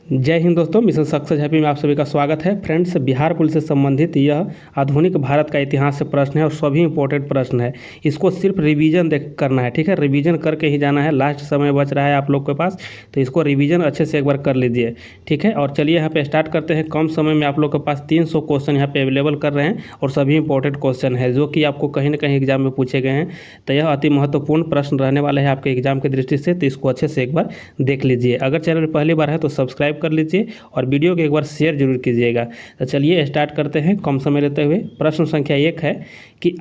जय हिंद दोस्तों, mission success happy में आप सभी का स्वागत है। फ्रेंड्स, बिहार पुलिस से संबंधित यह आधुनिक भारत का इतिहास से प्रश्न है और सभी इंपॉर्टेंट प्रश्न है। इसको सिर्फ रिवीजन देख करना है, ठीक है। रिवीजन करके ही जाना है। लास्ट समय बच रहा है आप लोग के पास, तो इसको रिवीजन अच्छे से एक बार कर लीजिए, ठीक है। और चलिए यहाँ पे स्टार्ट करते हैं। कम समय में आप लोग के पास 300 क्वेश्चन यहाँ पे अवेलेबल कर रहे हैं और सभी इंपॉर्टेंट क्वेश्चन है जो कि आपको कहीं ना कहीं एग्जाम में पूछे गए हैं। तो यह अति महत्वपूर्ण प्रश्न रहने वाले हैं आपके एग्जाम की दृष्टि से, तो इसको अच्छे से एक बार देख लीजिए। अगर चैनल पहली बार है तो सब्सक्राइब कर लीजिए और वीडियो को एक बार शेयर जरूर कीजिएगा। तो चलिए स्टार्ट करते हैं कम समय लेते हुए। प्रश्न संख्या 1 है कि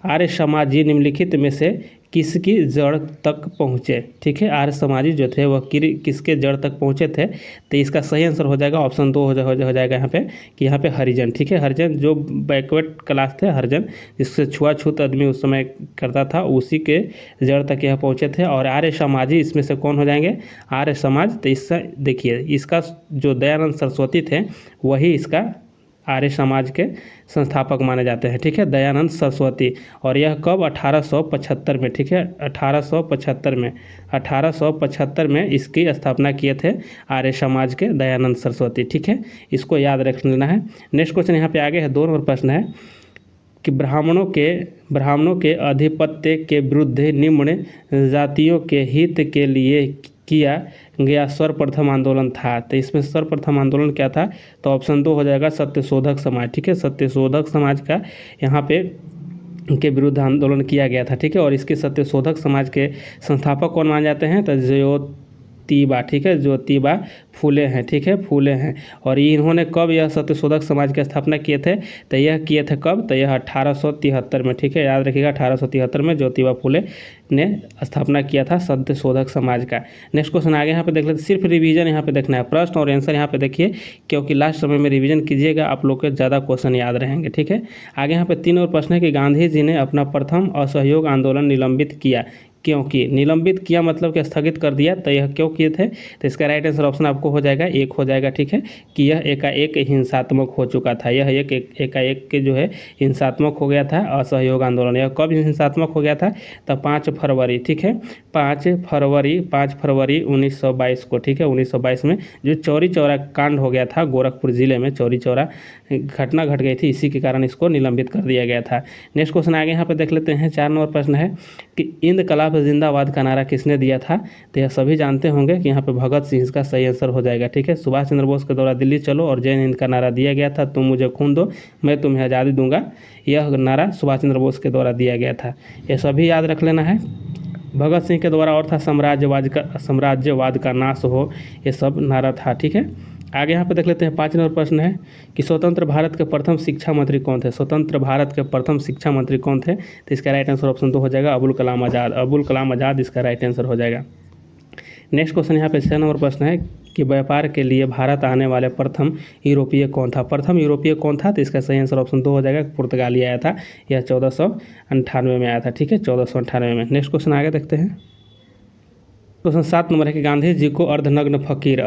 आर्य समाजी निम्नलिखित में से किसकी जड़ तक पहुँचे, ठीक है। आर्य समाजी जो थे वह किसके जड़ तक पहुँचे थे, तो इसका सही आंसर हो जाएगा ऑप्शन 2 हो जाएगा यहाँ पे कि यहाँ पे हरिजन, ठीक है। हरिजन जो बैकवर्ड क्लास थे, हरिजन जिससे छुआछूत आदमी उस समय करता था, उसी के जड़ तक यह पहुँचे थे। और आर्य समाजी इसमें से कौन हो जाएंगे, आर्य समाज। तो इससे देखिए, इसका जो दयानंद सरस्वती थे वही इसका आर्य समाज के संस्थापक माने जाते हैं, ठीक है, दयानंद सरस्वती। और यह कब 1875 में, ठीक है, 1875 में इसकी स्थापना किए थे आर्य समाज के दयानंद सरस्वती, ठीक है। इसको याद रख लेना है। नेक्स्ट क्वेश्चन यहाँ पे आगे है, 2 नंबर प्रश्न है कि ब्राह्मणों के आधिपत्य के विरुद्ध निम्न जातियों के हित के लिए किया गया सर्वप्रथम आंदोलन था। तो इसमें सर्वप्रथम आंदोलन क्या था, तो ऑप्शन 2 हो जाएगा सत्यशोधक समाज, ठीक है। सत्यशोधक समाज का यहाँ पे के विरुद्ध आंदोलन किया गया था, ठीक है। और इसके सत्यशोधक समाज के संस्थापक कौन माने जाते हैं, तो ज्योतिबा, ठीक है, ज्योतिबा फूले हैं, ठीक है, फूले हैं। और इन्होंने कब यह सत्यशोधक समाज की स्थापना किए थे, तो यह किए थे कब, तो यह 1873 में, ठीक है, याद रखिएगा 1873 में ज्योतिबा फूले ने स्थापना किया था सत्यशोधक समाज का। नेक्स्ट क्वेश्चन आगे यहाँ पे देख लेते, सिर्फ रिवीजन यहाँ पे देखना है, प्रश्न और आंसर यहाँ पे देखिए, क्योंकि लास्ट समय में रिवीजन कीजिएगा आप लोग के ज़्यादा क्वेश्चन याद रहेंगे, ठीक है। आगे यहाँ पे 3 और प्रश्न है कि गांधी जी ने अपना प्रथम असहयोग आंदोलन निलंबित किया, क्योंकि निलंबित किया मतलब कि स्थगित कर दिया, तो यह क्यों किए थे, तो इसका राइट आंसर ऑप्शन आपको हो जाएगा 1 हो जाएगा, ठीक है, कि यह एकाएक हिंसात्मक हो चुका था। यह एकाएक के जो है हिंसात्मक हो गया था असहयोग आंदोलन। यह कब हिंसात्मक हो गया था, तो 5 फरवरी, ठीक है, 5 फरवरी 1922 को, ठीक है, 1922 में जो चौरी चौरा कांड हो गया था गोरखपुर जिले में, चौरी चौरा घटना घट गई थी, इसी के कारण इसको निलंबित कर दिया गया था। नेक्स्ट क्वेश्चन आगे यहाँ पे देख लेते हैं। 4 नंबर प्रश्न है कि इनकलाब जिंदाबाद का नारा किसने दिया था, तो यह सभी जानते होंगे कि यहाँ पे भगत सिंह इसका सही आंसर हो जाएगा, ठीक है। सुभाष चंद्र बोस के द्वारा दिल्ली चलो और जय हिंद का नारा दिया गया था, तुम मुझे खून दो मैं तुम्हें आज़ादी दूंगा, यह नारा सुभाष चंद्र बोस के द्वारा दिया गया था। यह सभी याद रख लेना है। भगत सिंह के द्वारा और था साम्राज्यवाद का नाश हो, ये सब नारा था, ठीक है। आगे यहाँ पे देख लेते हैं। 5 नंबर प्रश्न है कि स्वतंत्र भारत के प्रथम शिक्षा मंत्री कौन थे, स्वतंत्र भारत के प्रथम शिक्षा मंत्री कौन थे, तो इसका राइट आंसर ऑप्शन 2 हो जाएगा अबुल कलाम आज़ाद इसका राइट आंसर हो जाएगा। नेक्स्ट क्वेश्चन यहाँ पे 6 नंबर प्रश्न है कि व्यापार के लिए भारत आने वाले प्रथम यूरोपीय कौन था, प्रथम यूरोपीय कौन था, तो इसका सही आंसर ऑप्शन 2 हो जाएगा पुर्तगाली आया था। यह 1498 में आया था, ठीक है, 1498 में। नेक्स्ट क्वेश्चन आगे देखते हैं। क्वेश्चन 7 नंबर है कि गांधी जी को अर्धनग्न फकीर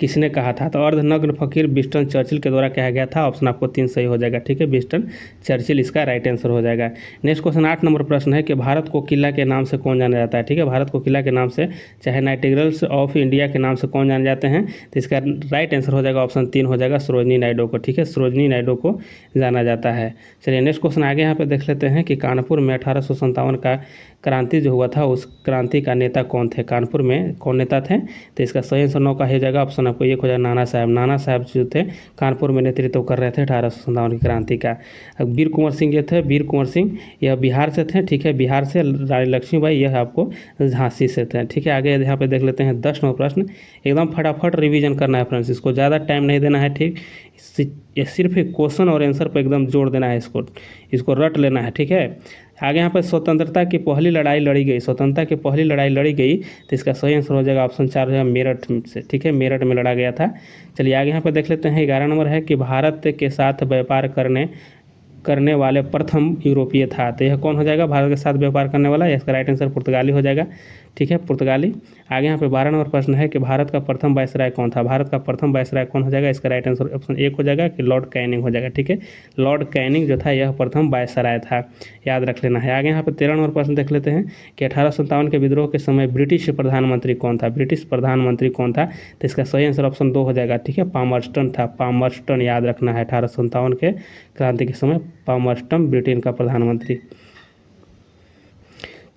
किसने कहा था, तो अर्धनग्न फकीर विंस्टन चर्चिल के द्वारा कहा गया था। ऑप्शन आपको 3 सही हो जाएगा, ठीक है, विंस्टन चर्चिल इसका राइट आंसर हो जाएगा। नेक्स्ट क्वेश्चन 8 नंबर प्रश्न है कि भारत को किला के नाम से कौन जाना जाता है, ठीक है, भारत को किला के नाम से चाहे नाइटिंगेल्स ऑफ इंडिया के नाम से कौन जाने जाते हैं, तो इसका राइट आंसर हो जाएगा ऑप्शन 3 हो जाएगा सरोजनी नायडू को, ठीक है, सरोजनी नायडू को जाना जाता है। चलिए नेक्स्ट क्वेश्चन आगे यहाँ पे देख लेते हैं कि कानपुर में 1857 का क्रांति जो हुआ था उस क्रांति का नेता कौन थे, कानपुर में कौन नेता थे, तो इसका सही आंसर 9 का हो जाएगा ऑप्शन आपको 1 हो जाएगा नाना साहब जो थे कानपुर में नेतृत्व कर रहे थे 1857 की क्रांति का। वीर कुंवर सिंह जो थे, वीर कुंवर सिंह यह बिहार से थे, ठीक है, बिहार से। रानी लक्ष्मीबाई यह आपको झांसी से थे, ठीक है। आगे यहाँ पे देख लेते हैं 10 नंबर प्रश्न, एकदम फटाफट रिवीजन करना है फ्रेंड्स, इसको ज़्यादा टाइम नहीं देना है, ठीक, ये सिर्फ क्वेश्चन और आंसर पर एकदम जोर देना है, इसको रट लेना है, ठीक है। आगे यहाँ पर स्वतंत्रता की पहली लड़ाई लड़ी गई, तो इसका सही आंसर हो जाएगा ऑप्शन 4 हो जाएगा मेरठ से, ठीक है, मेरठ में लड़ा गया था। चलिए आगे यहाँ पर देख लेते हैं। 11 नंबर है कि भारत के साथ व्यापार करने वाले प्रथम यूरोपीय था, तो यह कौन हो जाएगा, भारत के साथ व्यापार करने वाला, इसका राइट आंसर पुर्तगाली हो जाएगा। ठीक है, पुर्तगाली। आगे यहाँ पे 12 नंबर प्रश्न है कि भारत का प्रथम वायसराय कौन था। भारत का प्रथम वायसराय कौन हो जाएगा, इसका राइट आंसर ऑप्शन 1 हो जाएगा कि लॉर्ड कैनिंग हो जाएगा। ठीक है, लॉर्ड कैनिंग जो था यह प्रथम वायसराय था, याद रख लेना है। आगे यहाँ पे 13 नंबर प्रश्न देख लेते हैं कि 1857 के विद्रोह के समय ब्रिटिश प्रधानमंत्री कौन था। ब्रिटिश प्रधानमंत्री कौन था, तो इसका सही आंसर ऑप्शन 2 हो जाएगा। ठीक है, पामर्स्टन था, पामर्स्टन याद रखना है। 1857 के क्रांति के समय पामर्स्टन ब्रिटेन का प्रधानमंत्री।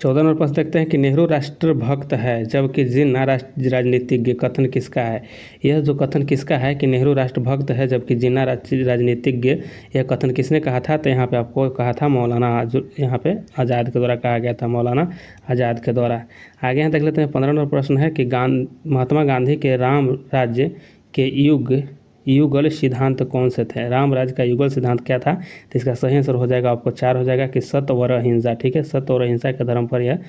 14 नंबर प्रश्न देखते हैं कि नेहरू राष्ट्रभक्त है जबकि जिन्ना राजनीतिज्ञ, कथन किसका है। यह जो कथन किसका है कि नेहरू राष्ट्रभक्त है जबकि जिन्ना राजनीतिज्ञ, यह कथन किसने कहा था, तो यहाँ पे आपको कहा था मौलाना, यहाँ पे आज़ाद के द्वारा कहा गया था, मौलाना आज़ाद के द्वारा। आगे यहाँ देख लेते हैं 15 नंबर प्रश्न है कि महात्मा गांधी के राम राज्य के युगल सिद्धांत कौन से थे। राम राज्य का युगल सिद्धांत क्या था, तो इसका सही आंसर हो जाएगा आपको 4 हो जाएगा कि सत्य और अहिंसा। ठीक है, सत्य और अहिंसा के धर्म पर यह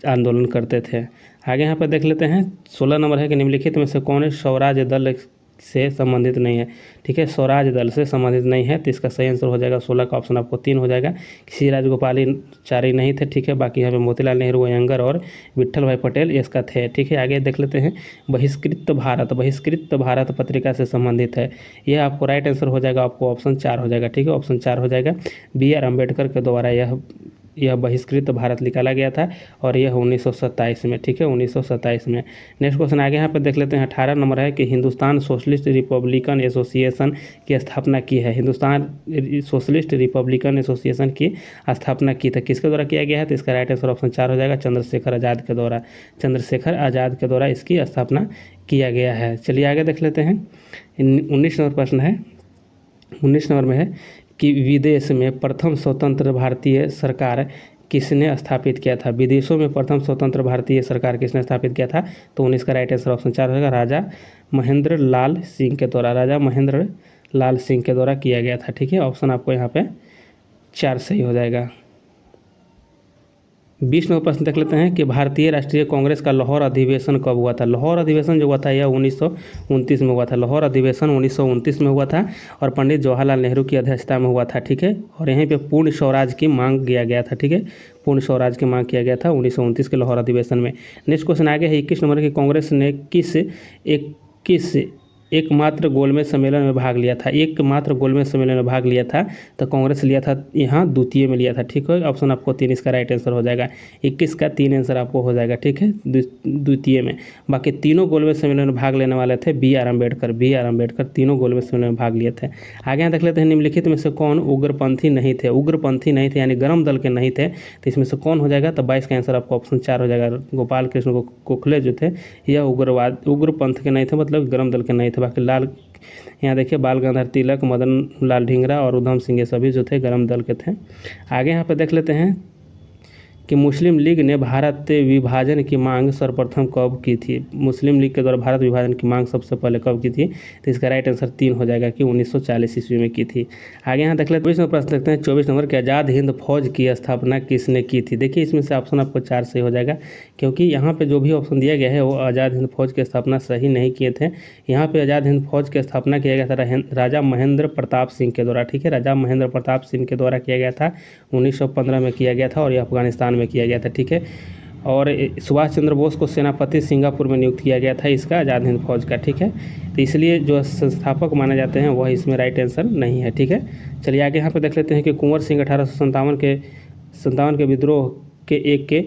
आंदोलन करते थे। आगे यहाँ पर देख लेते हैं 16 नंबर है कि निम्नलिखित में से कौन स्वराज दल से संबंधित नहीं है। ठीक है, स्वराज दल से संबंधित नहीं है, तो इसका सही आंसर हो जाएगा 16 का ऑप्शन आपको 3 हो जाएगा। किसी राजगोपालाचारी नहीं थे। ठीक है, बाकी यहाँ पे मोतीलाल नेहरू, अयंगर और विट्ठल भाई पटेल इसका थे। ठीक है, आगे देख लेते हैं बहिष्कृत भारत पत्रिका से संबंधित है। यह आपको राइट आंसर हो जाएगा, आपको ऑप्शन 4 हो जाएगा। ठीक है, ऑप्शन 4 हो जाएगा। BR अम्बेडकर के द्वारा यह बहिष्कृत भारत निकाला गया था और यह 1927 में। ठीक है, 1927 में। नेक्स्ट क्वेश्चन आगे यहाँ पे देख लेते हैं 18 नंबर है कि हिंदुस्तान सोशलिस्ट रिपब्लिकन एसोसिएशन की स्थापना की है। हिंदुस्तान सोशलिस्ट रिपब्लिकन एसोसिएशन की स्थापना की थी, किसके द्वारा किया गया है, तो इसका राइट आंसर ऑप्शन 4 हो जाएगा, चंद्रशेखर आज़ाद के द्वारा। चंद्रशेखर आज़ाद के द्वारा इसकी स्थापना किया गया है। चलिए आगे देख लेते हैं 19 नंबर प्रश्न है। 19 नंबर में है कि विदेश में प्रथम स्वतंत्र भारतीय सरकार किसने स्थापित किया था। विदेशों में प्रथम स्वतंत्र भारतीय सरकार किसने स्थापित किया था, तो 19 का राइट आंसर ऑप्शन 4 होगा, राजा महेंद्र लाल सिंह के द्वारा। राजा महेंद्र लाल सिंह के द्वारा किया गया था। ठीक है, ऑप्शन आपको यहाँ पे 4 सही हो जाएगा। 20 नंबर प्रश्न देख लेते हैं कि भारतीय राष्ट्रीय कांग्रेस का लाहौर अधिवेशन कब हुआ था। लाहौर अधिवेशन जो हुआ था यह 1929 में हुआ था। लाहौर अधिवेशन 1929 में हुआ था और पंडित जवाहरलाल नेहरू की अध्यक्षता में हुआ था। ठीक है, और यहीं पे पूर्ण स्वराज की मांग किया गया था। ठीक है, पूर्ण स्वराज की मांग किया गया था 1929 के लाहौर अधिवेशन में। नेक्स्ट क्वेश्चन आगे है 21 नंबर की, कांग्रेस ने किस एकमात्र गोलमेज सम्मेलन में भाग लिया था। एकमात्र गोलमेज सम्मेलन में भाग लिया था, तो कांग्रेस लिया था यहाँ द्वितीय में लिया था। ठीक है, ऑप्शन आपको 3 इसका राइट आंसर हो जाएगा। 21 का 3 आंसर आपको हो जाएगा। ठीक है, द्वितीय में। बाकी तीनों गोलमेज सम्मेलन में भाग लेने वाले थे BR अम्बेडकर तीनों गोलमेज सम्मेलन में भाग लिए थे। आगे यहाँ देख लेते हैं निम्नलिखित में से कौन उग्रपंथी नहीं थे, यानी गरम दल के नहीं थे, तो इसमें से कौन हो जाएगा, तो 22 का आंसर आपको ऑप्शन 4 हो जाएगा। गोपाल कृष्ण गोखले जो थे यह उग्र पंथ के नहीं थे, मतलब गरम दल के नहीं थे। बाकी लाल यहाँ देखिए बाल गंगाधर तिलक, मदन लाल ढींगरा और उधम सिंह, ये सभी जो थे गरम दल के थे। आगे यहाँ पे देख लेते हैं कि मुस्लिम लीग ने भारत विभाजन की मांग सर्वप्रथम कब की थी। मुस्लिम लीग के द्वारा भारत विभाजन की मांग सबसे पहले कब की थी, तो इसका राइट आंसर 3 हो जाएगा कि 1940 ईस्वी में की थी। आगे यहाँ देख लेते हैं 24 नंबर प्रश्न देखते हैं। 24 नंबर के आज़ाद हिंद फौज की स्थापना किसने की थी। देखिए इसमें से ऑप्शन आपको 4 सही हो जाएगा, क्योंकि यहाँ पे जो भी ऑप्शन दिया गया है वो आज़ाद हिंद फौज की स्थापना सही नहीं किए थे। यहाँ पे आज़ाद हिंद फौज की स्थापना किया गया था राजा महेंद्र प्रताप सिंह के द्वारा। ठीक है, राजा महेंद्र प्रताप सिंह के द्वारा किया गया था, 1915 में किया गया था और यह अफगानिस्तान में किया गया था। ठीक है, और सुभाष चंद्र बोस को सेनापति सिंगापुर में नियुक्त किया गया था इसका आज़ाद हिंद फौज का। ठीक है, तो इसलिए जो संस्थापक माने जाते हैं वह इसमें राइट आंसर नहीं है। ठीक है, चलिए आगे यहाँ पे देख लेते हैं कि कुंवर सिंह 1857 के विद्रोह के एक के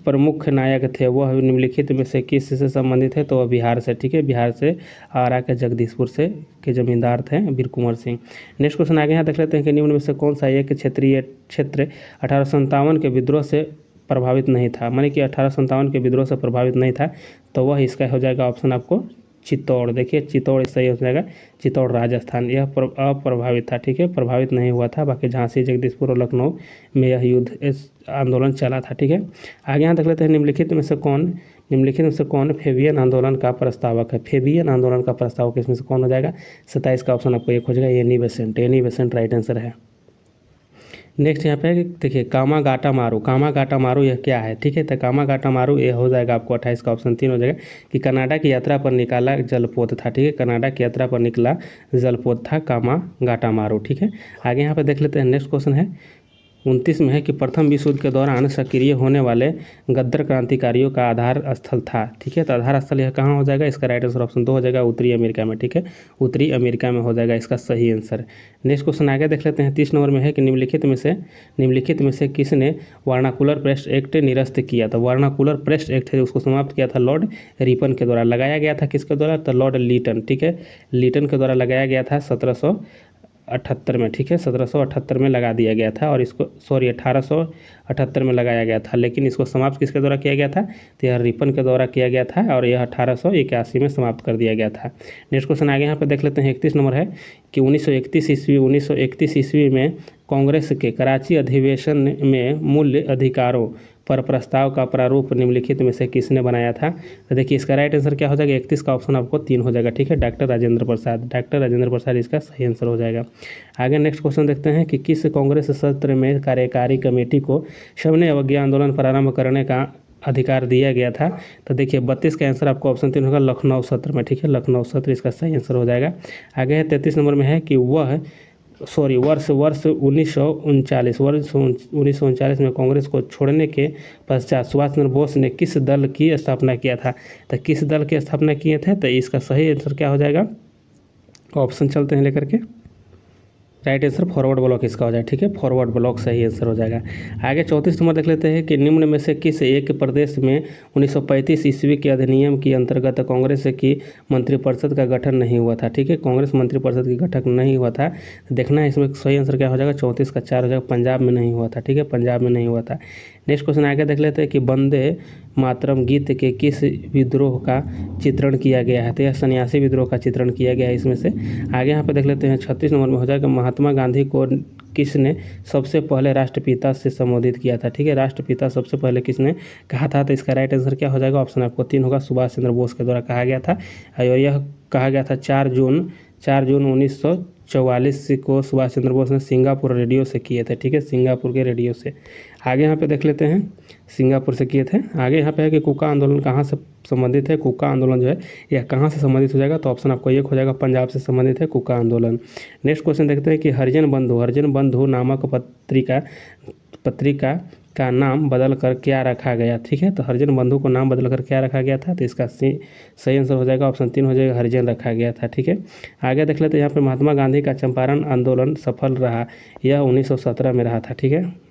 प्रमुख नायक थे, वह निम्नलिखित में से किस से संबंधित है, तो वह बिहार से। ठीक है, बिहार से आरा के जगदीशपुर से के जमींदार थे वीर कुंवर सिंह। नेक्स्ट क्वेश्चन आगे यहाँ देख लेते हैं कि निम्न में से कौन सा एक क्षेत्रीय क्षेत्र 1857 के विद्रोह से प्रभावित नहीं था, माने कि 1857 के विद्रोह से प्रभावित नहीं था, तो वह इसका हो जाएगा ऑप्शन आपको चित्तौड़। देखिए चित्तौड़ सही हो जाएगा, चित्तौड़ राजस्थान, यह अप्रभावित था। ठीक है, प्रभावित नहीं हुआ था। बाकी झांसी, जगदीशपुर और लखनऊ में यह युद्ध इस आंदोलन चला था। ठीक है, आगे यहाँ देख लेते हैं निम्नलिखित में से कौन फेबियन आंदोलन का प्रस्तावक है। फेबियन आंदोलन का प्रस्तावक इसमें से कौन हो जाएगा, 27 का ऑप्शन आपको 1 हो जाएगा, एनी बेसेंट राइट आंसर है। नेक्स्ट यहाँ पे देखिए कामागाटा मारू यह क्या है। ठीक है, तो कामागाटा मारू ये हो जाएगा आपको 28 का ऑप्शन 3 हो जाएगा कि कनाडा की यात्रा पर निकाला जलपोत था। ठीक है, कनाडा की यात्रा पर निकला जलपोत था कामागाटा मारू। ठीक है, आगे यहाँ पे देख लेते हैं नेक्स्ट क्वेश्चन है 29 में है कि प्रथम विश्व युद्ध के दौरान सक्रिय होने वाले गद्दार क्रांतिकारियों का आधार स्थल था। ठीक है, तो आधार स्थल यह कहाँ हो जाएगा? इसका राइट आंसर ऑप्शन 2 हो जाएगा, उत्तरी अमेरिका में। ठीक है, उत्तरी अमेरिका में हो जाएगा इसका सही आंसर। नेक्स्ट क्वेश्चन आगे देख लेते हैं। 30 नंबर में है कि निम्नलिखित में से किसने वर्नाकुलर प्रेस्ट एक्ट निरस्त किया? तो वर्नाकुलर प्रेस्ट एक्ट है उसको समाप्त किया था लॉर्ड रिपन के द्वारा। लगाया गया था किसके द्वारा? तो लॉर्ड लीटन। ठीक है, लीटन के द्वारा लगाया गया था 1778 में। ठीक है, 1778 में लगा दिया गया था, और इसको 1878 में लगाया गया था, लेकिन इसको समाप्त किसके द्वारा किया गया था? तो यह रिपन के द्वारा किया गया था, और यह 1881 में समाप्त कर दिया गया था। नेक्स्ट क्वेश्चन आगे यहाँ पे देख लेते हैं। 31 नंबर है कि 1931 ईस्वी में कांग्रेस के कराची अधिवेशन में मूल्य अधिकारों पर प्रस्ताव का प्रारूप निम्नलिखित में से किसने बनाया था? तो देखिए इसका राइट आंसर क्या हो जाएगा? 31 का ऑप्शन आपको 3 हो जाएगा। ठीक है, डॉक्टर राजेंद्र प्रसाद इसका सही आंसर हो जाएगा। आगे नेक्स्ट क्वेश्चन देखते हैं कि किस कांग्रेस सत्र में कार्यकारी कमेटी को सविनय अवज्ञा आंदोलन प्रारंभ करने का अधिकार दिया गया था? तो देखिए 32 का आंसर आपको ऑप्शन 3 होगा, लखनऊ सत्र में। ठीक है, लखनऊ सत्र इसका सही आंसर हो जाएगा। आगे है 33 नंबर में है कि वर्ष 1939 में कांग्रेस को छोड़ने के पश्चात सुभाष चंद्र बोस ने किस दल की स्थापना किया था? तो किस दल की स्थापना किए थे? तो इसका सही आंसर क्या हो जाएगा? ऑप्शन चलते हैं लेकर के। राइट आंसर फॉरवर्ड ब्लॉक इसका हो जाएगा। ठीक है, फॉरवर्ड ब्लॉक सही आंसर हो जाएगा। आगे 34 नंबर देख लेते हैं कि निम्न में से किस एक प्रदेश में 1935 ईस्वी के अधिनियम के अंतर्गत कांग्रेस की मंत्रिपरिषद का गठन नहीं हुआ था? ठीक है, कांग्रेस मंत्रिपरिषद की गठन नहीं हुआ था। देखना है इसमें सही आंसर क्या हो जाएगा? 34 का 4 हो जाएगा, पंजाब में नहीं हुआ था। ठीक है, पंजाब में नहीं हुआ था। नेक्स्ट क्वेश्चन आगे देख लेते हैं कि वंदे मातरम गीत के किस विद्रोह का चित्रण किया गया है? तो यह सन्यासी विद्रोह का चित्रण किया गया है इसमें से। आगे यहाँ पे देख लेते हैं 36 नंबर में हो जाएगा महात्मा गांधी को किसने सबसे पहले राष्ट्रपिता से संबोधित किया था? ठीक है, राष्ट्रपिता सबसे पहले किसने कहा था? तो इसका राइट आंसर क्या हो जाएगा? ऑप्शन आपको 3 होगा, सुभाष चंद्र बोस के द्वारा कहा गया था, और यह कहा गया था 4 जून 1944 को सुभाष चंद्र बोस ने सिंगापुर रेडियो से किए थे। ठीक है, सिंगापुर के रेडियो से। आगे यहाँ पे देख लेते हैं, सिंगापुर से किए थे। आगे यहाँ पे है कि कुका आंदोलन कहाँ से संबंधित है? कुका आंदोलन जो है यह कहाँ से संबंधित हो जाएगा? तो ऑप्शन आपको 1 हो जाएगा, पंजाब से संबंधित है कुका आंदोलन। नेक्स्ट क्वेश्चन देखते हैं कि हरिजन बंधु नामक पत्रिका का नाम बदल कर क्या रखा गया? ठीक है, तो हरिजन बंधु को नाम बदल कर क्या रखा गया था? तो इसका सही आंसर हो जाएगा, ऑप्शन 3 हो जाएगा, हरिजन रखा गया था। ठीक है, आगे देख लेते हैं। यहाँ पे महात्मा गांधी का चंपारण आंदोलन सफल रहा, यह 1917 में रहा था। ठीक है,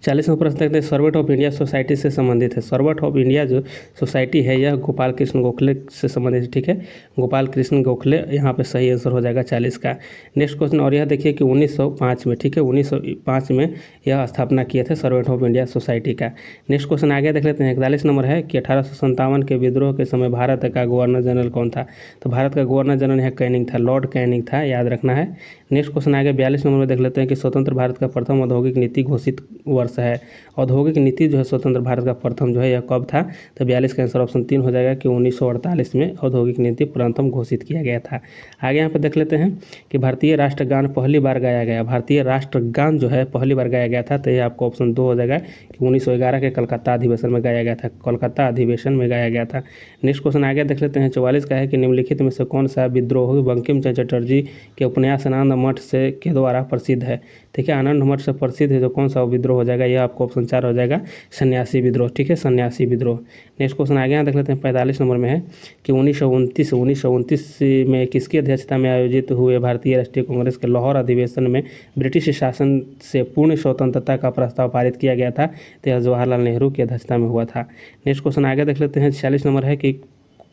40वां प्रश्न देखते हैं, सर्वेंट ऑफ इंडिया सोसाइटी से संबंधित है। सर्वेंट ऑफ इंडिया जो सोसाइटी है यह गोपाल कृष्ण गोखले से संबंधित है। ठीक है, गोपाल कृष्ण गोखले यहाँ पे सही आंसर हो जाएगा 40 का। नेक्स्ट क्वेश्चन, और यह देखिए कि 1905 में, ठीक है, 1905 में यह स्थापना किए थे सर्वेंट ऑफ इंडिया सोसाइटी का। नेक्स्ट क्वेश्चन आगे देख लेते हैं। 41 नंबर है कि 1857 के विद्रोह के समय भारत का गवर्नर जनरल कौन था? तो भारत का गवर्नर जनरल यहाँ कैनिंग था, लॉर्ड कैनिंग था, याद रखना है। नेक्स्ट क्वेश्चन आगे 42 नंबर में देख लेते हैं कि स्वतंत्र भारत का प्रथम औद्योगिक नीति घोषित वर्ष है। औद्योगिक नीति जो है स्वतंत्र भारत का प्रथम जो है यह कब था? तो 42 का आंसर ऑप्शन 3 हो जाएगा कि 1948 में औद्योगिक नीति प्रथम घोषित किया गया था। आगे यहाँ पर देख लेते हैं कि भारतीय राष्ट्रगान पहली बार गाया गया। भारतीय राष्ट्रगान जो है पहली बार गाया गया था, तो यह आपको ऑप्शन 2 हो जाएगा कि 1911 के कलकत्ता अधिवेशन में गाया गया था, कोलकाता अधिवेशन में गाया गया था। नेक्स्ट क्वेश्चन आगे देख लेते हैं। 44 का है कि निम्नलिखित में से कौन सा विद्रोह बंकिम चंद्र चटर्जी के उपन्यास आनंद मठ से के द्वारा प्रसिद्ध है? ठीक है, आनंद मठ से प्रसिद्ध है जो कौन सा विद्रोह हो जाएगा? यह आपको ऑप्शन 4 हो जाएगा, सन्यासी विद्रोह। ठीक है, सन्यासी विद्रोह। नेक्स्ट क्वेश्चन आगे यहाँ देख लेते हैं। 45 नंबर में है कि 1929 में किसकी अध्यक्षता में आयोजित हुए भारतीय राष्ट्रीय कांग्रेस के लाहौर अधिवेशन में ब्रिटिश शासन से पूर्ण स्वतंत्रता का प्रस्ताव पारित किया गया था? तो यह जवाहरलाल नेहरू की अध्यक्षता में हुआ था। नेक्स्ट क्वेश्चन आगे देख लेते हैं। 46 नंबर है कि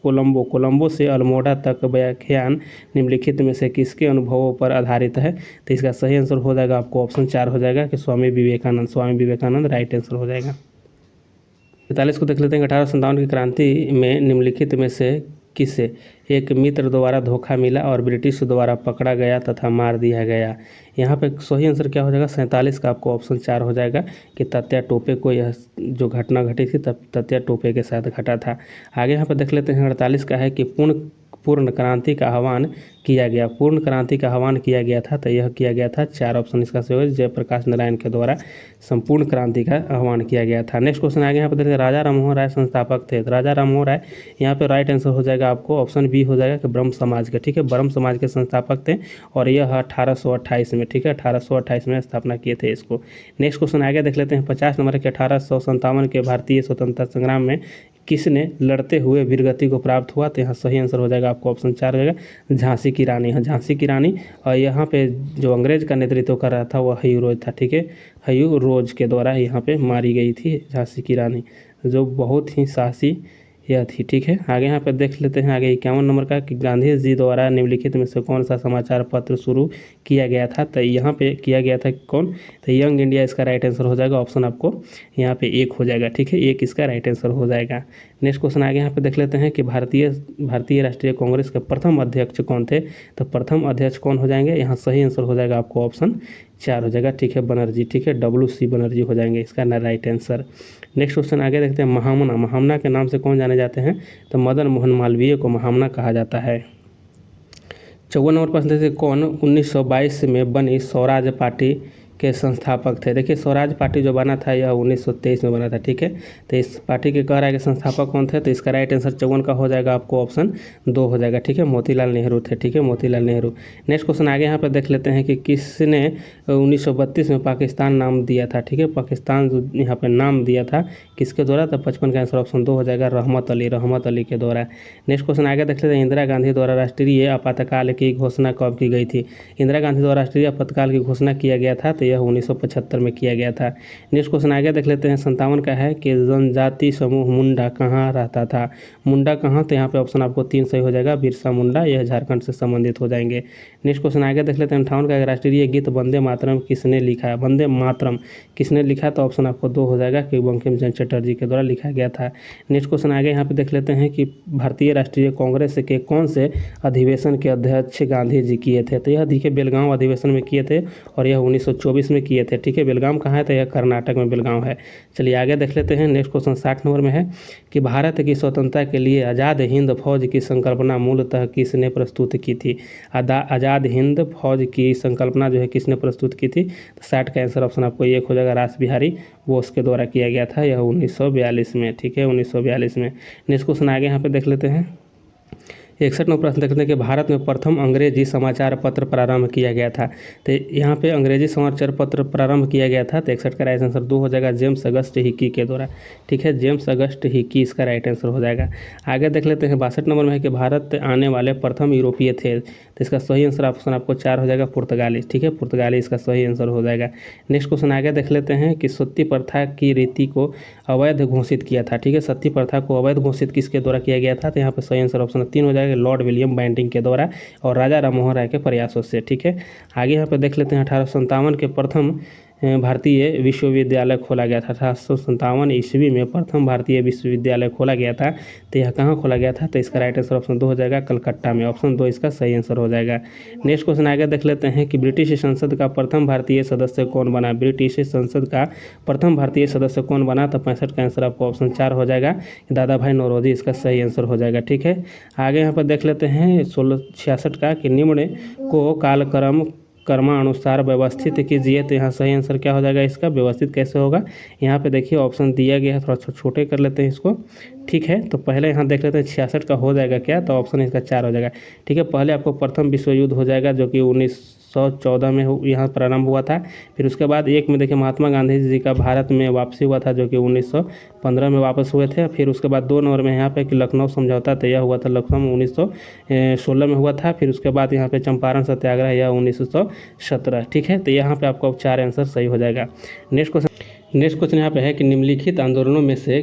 कोलंबो से अल्मोड़ा तक व्याख्यान निम्नलिखित में से किसके अनुभवों पर आधारित है? तो इसका सही आंसर हो जाएगा आपको ऑप्शन 4 हो जाएगा कि स्वामी विवेकानंद राइट आंसर हो जाएगा। 45 को देख लेते हैं। 1857 की क्रांति में निम्नलिखित में से किसे एक मित्र द्वारा धोखा मिला और ब्रिटिश द्वारा पकड़ा गया तथा मार दिया गया? यहाँ पे सही आंसर क्या हो जाएगा? 47 का आपको ऑप्शन 4 हो जाएगा कि तात्या टोपे को यह जो घटना घटी थी तब तात्या टोपे के साथ घटा था। आगे यहाँ पर देख लेते हैं। 48 का है कि पूर्ण क्रांति का आह्वान किया गया? पूर्ण क्रांति का आह्वान किया गया था, तो यह किया गया था 4 ऑप्शन इसका सही होगा, जयप्रकाश नारायण के द्वारा संपूर्ण क्रांति का आह्वान किया गया था। नेक्स्ट क्वेश्चन आगे यहाँ पर देखते हैं, राजा राममोहन राय संस्थापक थे। तो राजा राममोहन राय, यहाँ पे राइट आंसर हो जाएगा आपको ऑप्शन बी हो जाएगा कि ब्रह्म समाज के, ठीक है, ब्रह्म समाज के संस्थापक थे और यह 1828 में, ठीक है, 1828 में स्थापना किए थे इसको। नेक्स्ट क्वेश्चन आगे देख लेते हैं, 50 नंबर के 1857 के भारतीय स्वतंत्रता संग्राम में किसने लड़ते हुए वीरगति को प्राप्त हुआ? तो यहाँ सही आंसर हो जाएगा आपको ऑप्शन 4 हो जाएगा, झांसी की रानी। हाँ, झांसी की रानी, और यहाँ पे जो अंग्रेज का नेतृत्व कर रहा था वह हयूँ रोज था, ठीक है, हयूँ रोज के द्वारा यहाँ पे मारी गई थी झांसी की रानी, जो बहुत ही साहसी यह थी, ठीक है। आगे यहाँ पे देख लेते हैं, आगे 51 नंबर का कि गांधी जी द्वारा निम्नलिखित में से कौन सा समाचार पत्र शुरू किया गया था? तो यहाँ पे किया गया था कौन? तो यंग इंडिया इसका राइट आंसर हो जाएगा, ऑप्शन आपको यहाँ पे 1 हो जाएगा, ठीक है, 1 इसका राइट आंसर हो जाएगा। नेक्स्ट क्वेश्चन आगे यहाँ पे देख लेते हैं कि भारतीय राष्ट्रीय कांग्रेस के प्रथम अध्यक्ष कौन थे? तो प्रथम अध्यक्ष कौन हो जाएंगे? यहाँ सही आंसर हो जाएगा आपको ऑप्शन 4 हो जाएगा, ठीक है, बनर्जी, ठीक है, WC बनर्जी हो जाएंगे इसका राइट आंसर। नेक्स्ट क्वेश्चन आगे देखते हैं, महामना, महामना के नाम से कौन जाने जाते हैं? तो मदन मोहन मालवीय को महामना कहा जाता है। 54 नंबर प्रश्न देखते हैं, कौन 1922 में बनी स्वराज पार्टी के संस्थापक थे? देखिए, स्वराज पार्टी जो बना था यह 1923 में बना था, ठीक है, तो इस पार्टी के कह रहा है कि संस्थापक कौन थे? तो इसका राइट आंसर 54 का हो जाएगा आपको ऑप्शन 2 हो जाएगा, ठीक है, मोतीलाल नेहरू थे, ठीक है, मोतीलाल नेहरू। नेक्स्ट क्वेश्चन आगे यहाँ पर देख लेते हैं कि किसने 1932 में पाकिस्तान नाम दिया था? ठीक है, पाकिस्तान जो यहाँ पर नाम दिया था किसके द्वारा? तो 55 का आंसर ऑप्शन 2 हो जाएगा, रहमत अली के द्वारा। नेक्स्ट क्वेश्चन आगे देख लेते हैं, इंदिरा गांधी द्वारा राष्ट्रीय आपातकाल की घोषणा कब की गई थी? इंदिरा गांधी द्वारा राष्ट्रीय आपातकाल की घोषणा किया गया था, तो यह 1975 में किया गया था। नेक्स्ट क्वेश्चन आगे देख लेते हैं, 57 का है कि जनजाति समूह मुंडा कहाँ रहता था? मुंडा कहाँ? तो यहाँ पे ऑप्शन आपको 3 सही हो जाएगा, बिरसा मुंडा, यह झारखंड से संबंधित हो जाएंगे। नेक्स्ट क्वेश्चन आगे देख लेते हैं, 58 का राष्ट्रीय गीत वंदे मातरम किसने लिखा है? वंदे मातरम किसने लिखा? तो ऑप्शन आपको 2 हो जाएगा कि बंकिम चंद्र चटर्जी के द्वारा लिखा गया था। नेक्स्ट क्वेश्चन आगे यहाँ पे देख लेते हैं कि भारतीय राष्ट्रीय कांग्रेस के कौन से अधिवेशन के अध्यक्ष गांधी जी किए थे? तो यह देखिए बेलगांव अधिवेशन में किए थे और यह 1924 में किए थे, ठीक है, बेलगाम कहाँ है? तो यह कर्नाटक में बेलगांव है। चलिए आगे देख लेते हैं, नेक्स्ट क्वेश्चन 60 नंबर में है कि भारत की स्वतंत्रता के लिए आज़ाद हिंद फौज की संकल्पना मूलतः किसने प्रस्तुत की थी? आज़ाद हिंद फौज की संकल्पना जो है किसने प्रस्तुत की थी? तो 60 का आंसर ऑप्शन आपको 1 हो जाएगा, रास बिहारी बोस के द्वारा किया गया था, यह 1942 में, ठीक है, 1942 में। नेक्स्ट क्वेश्चन आगे यहाँ पे देख लेते हैं, 61 नंबर प्रश्न देखते हैं कि भारत में प्रथम अंग्रेजी समाचार पत्र प्रारंभ किया गया था। तो यहाँ पे अंग्रेजी समाचार पत्र प्रारंभ किया गया था, तो 61 का राइट आंसर 2 हो जाएगा, जेम्स अगस्ट हिकी के द्वारा, ठीक है, जेम्स अगस्ट हिकी इसका राइट आंसर हो जाएगा। आगे देख लेते हैं, 62 नंबर में है कि भारत आने वाले प्रथम यूरोपीय थे, तो इसका सही आंसर ऑप्शन आपको 4 हो जाएगा, पुर्तगाली, ठीक है, पुर्तगाली इसका सही आंसर हो जाएगा। नेक्स्ट क्वेश्चन आगे देख लेते हैं कि सती प्रथा की रीति को अवैध घोषित किया था, ठीक है, सती प्रथा को अवैध घोषित किसके द्वारा किया गया था? तो यहाँ पे सही आंसर ऑप्शन 3 हो जाएगा, लॉर्ड विलियम बेंटिंक के द्वारा और राजा राममोहन राय के प्रयासों से, ठीक है। आगे यहाँ पे देख लेते हैं, 1857 के प्रथम भारतीय विश्वविद्यालय खोला गया था। 1857 ईस्वी में प्रथम भारतीय विश्वविद्यालय खोला गया था, तो यह कहाँ खोला गया था? तो इसका राइट आंसर ऑप्शन 2 हो जाएगा, कलकत्ता में, ऑप्शन 2 इसका सही आंसर हो जाएगा। नेक्स्ट क्वेश्चन आगे देख लेते हैं कि ब्रिटिश संसद का प्रथम भारतीय सदस्य कौन बना? ब्रिटिश संसद का प्रथम भारतीय सदस्य कौन बना? तो 65 का आंसर आपको ऑप्शन 4 हो जाएगा, दादा भाई नौरोजी इसका सही आंसर हो जाएगा, ठीक है। आगे यहाँ पर देख लेते हैं 1666 का कि निम्न को कालक्रम कर्मानुसार व्यवस्थित कीजिए, तो यहाँ सही आंसर क्या हो जाएगा इसका? व्यवस्थित कैसे होगा? यहाँ पे देखिए ऑप्शन दिया गया है, थोड़ा छोटे कर लेते हैं इसको, ठीक है। तो पहले यहाँ देख लेते हैं 66 का हो जाएगा क्या? तो ऑप्शन इसका 4 हो जाएगा, ठीक है। पहले आपको प्रथम विश्व युद्ध हो जाएगा जो कि 1914 में यहाँ प्रारंभ हुआ था। फिर उसके बाद 1 में देखिए महात्मा गांधी जी का भारत में वापसी हुआ था जो कि 1915 में वापस हुए थे। फिर उसके बाद 2 नंबर में यहाँ पे कि लखनऊ समझौता तय हुआ था, लखनऊ 1916 में हुआ था। फिर उसके बाद यहाँ पे चंपारण सत्याग्रह यह 1917, ठीक है। तो यहाँ पे आपको अब 4 आंसर सही हो जाएगा। नेक्स्ट क्वेश्चन यहाँ पे है कि निम्नलिखित आंदोलनों में से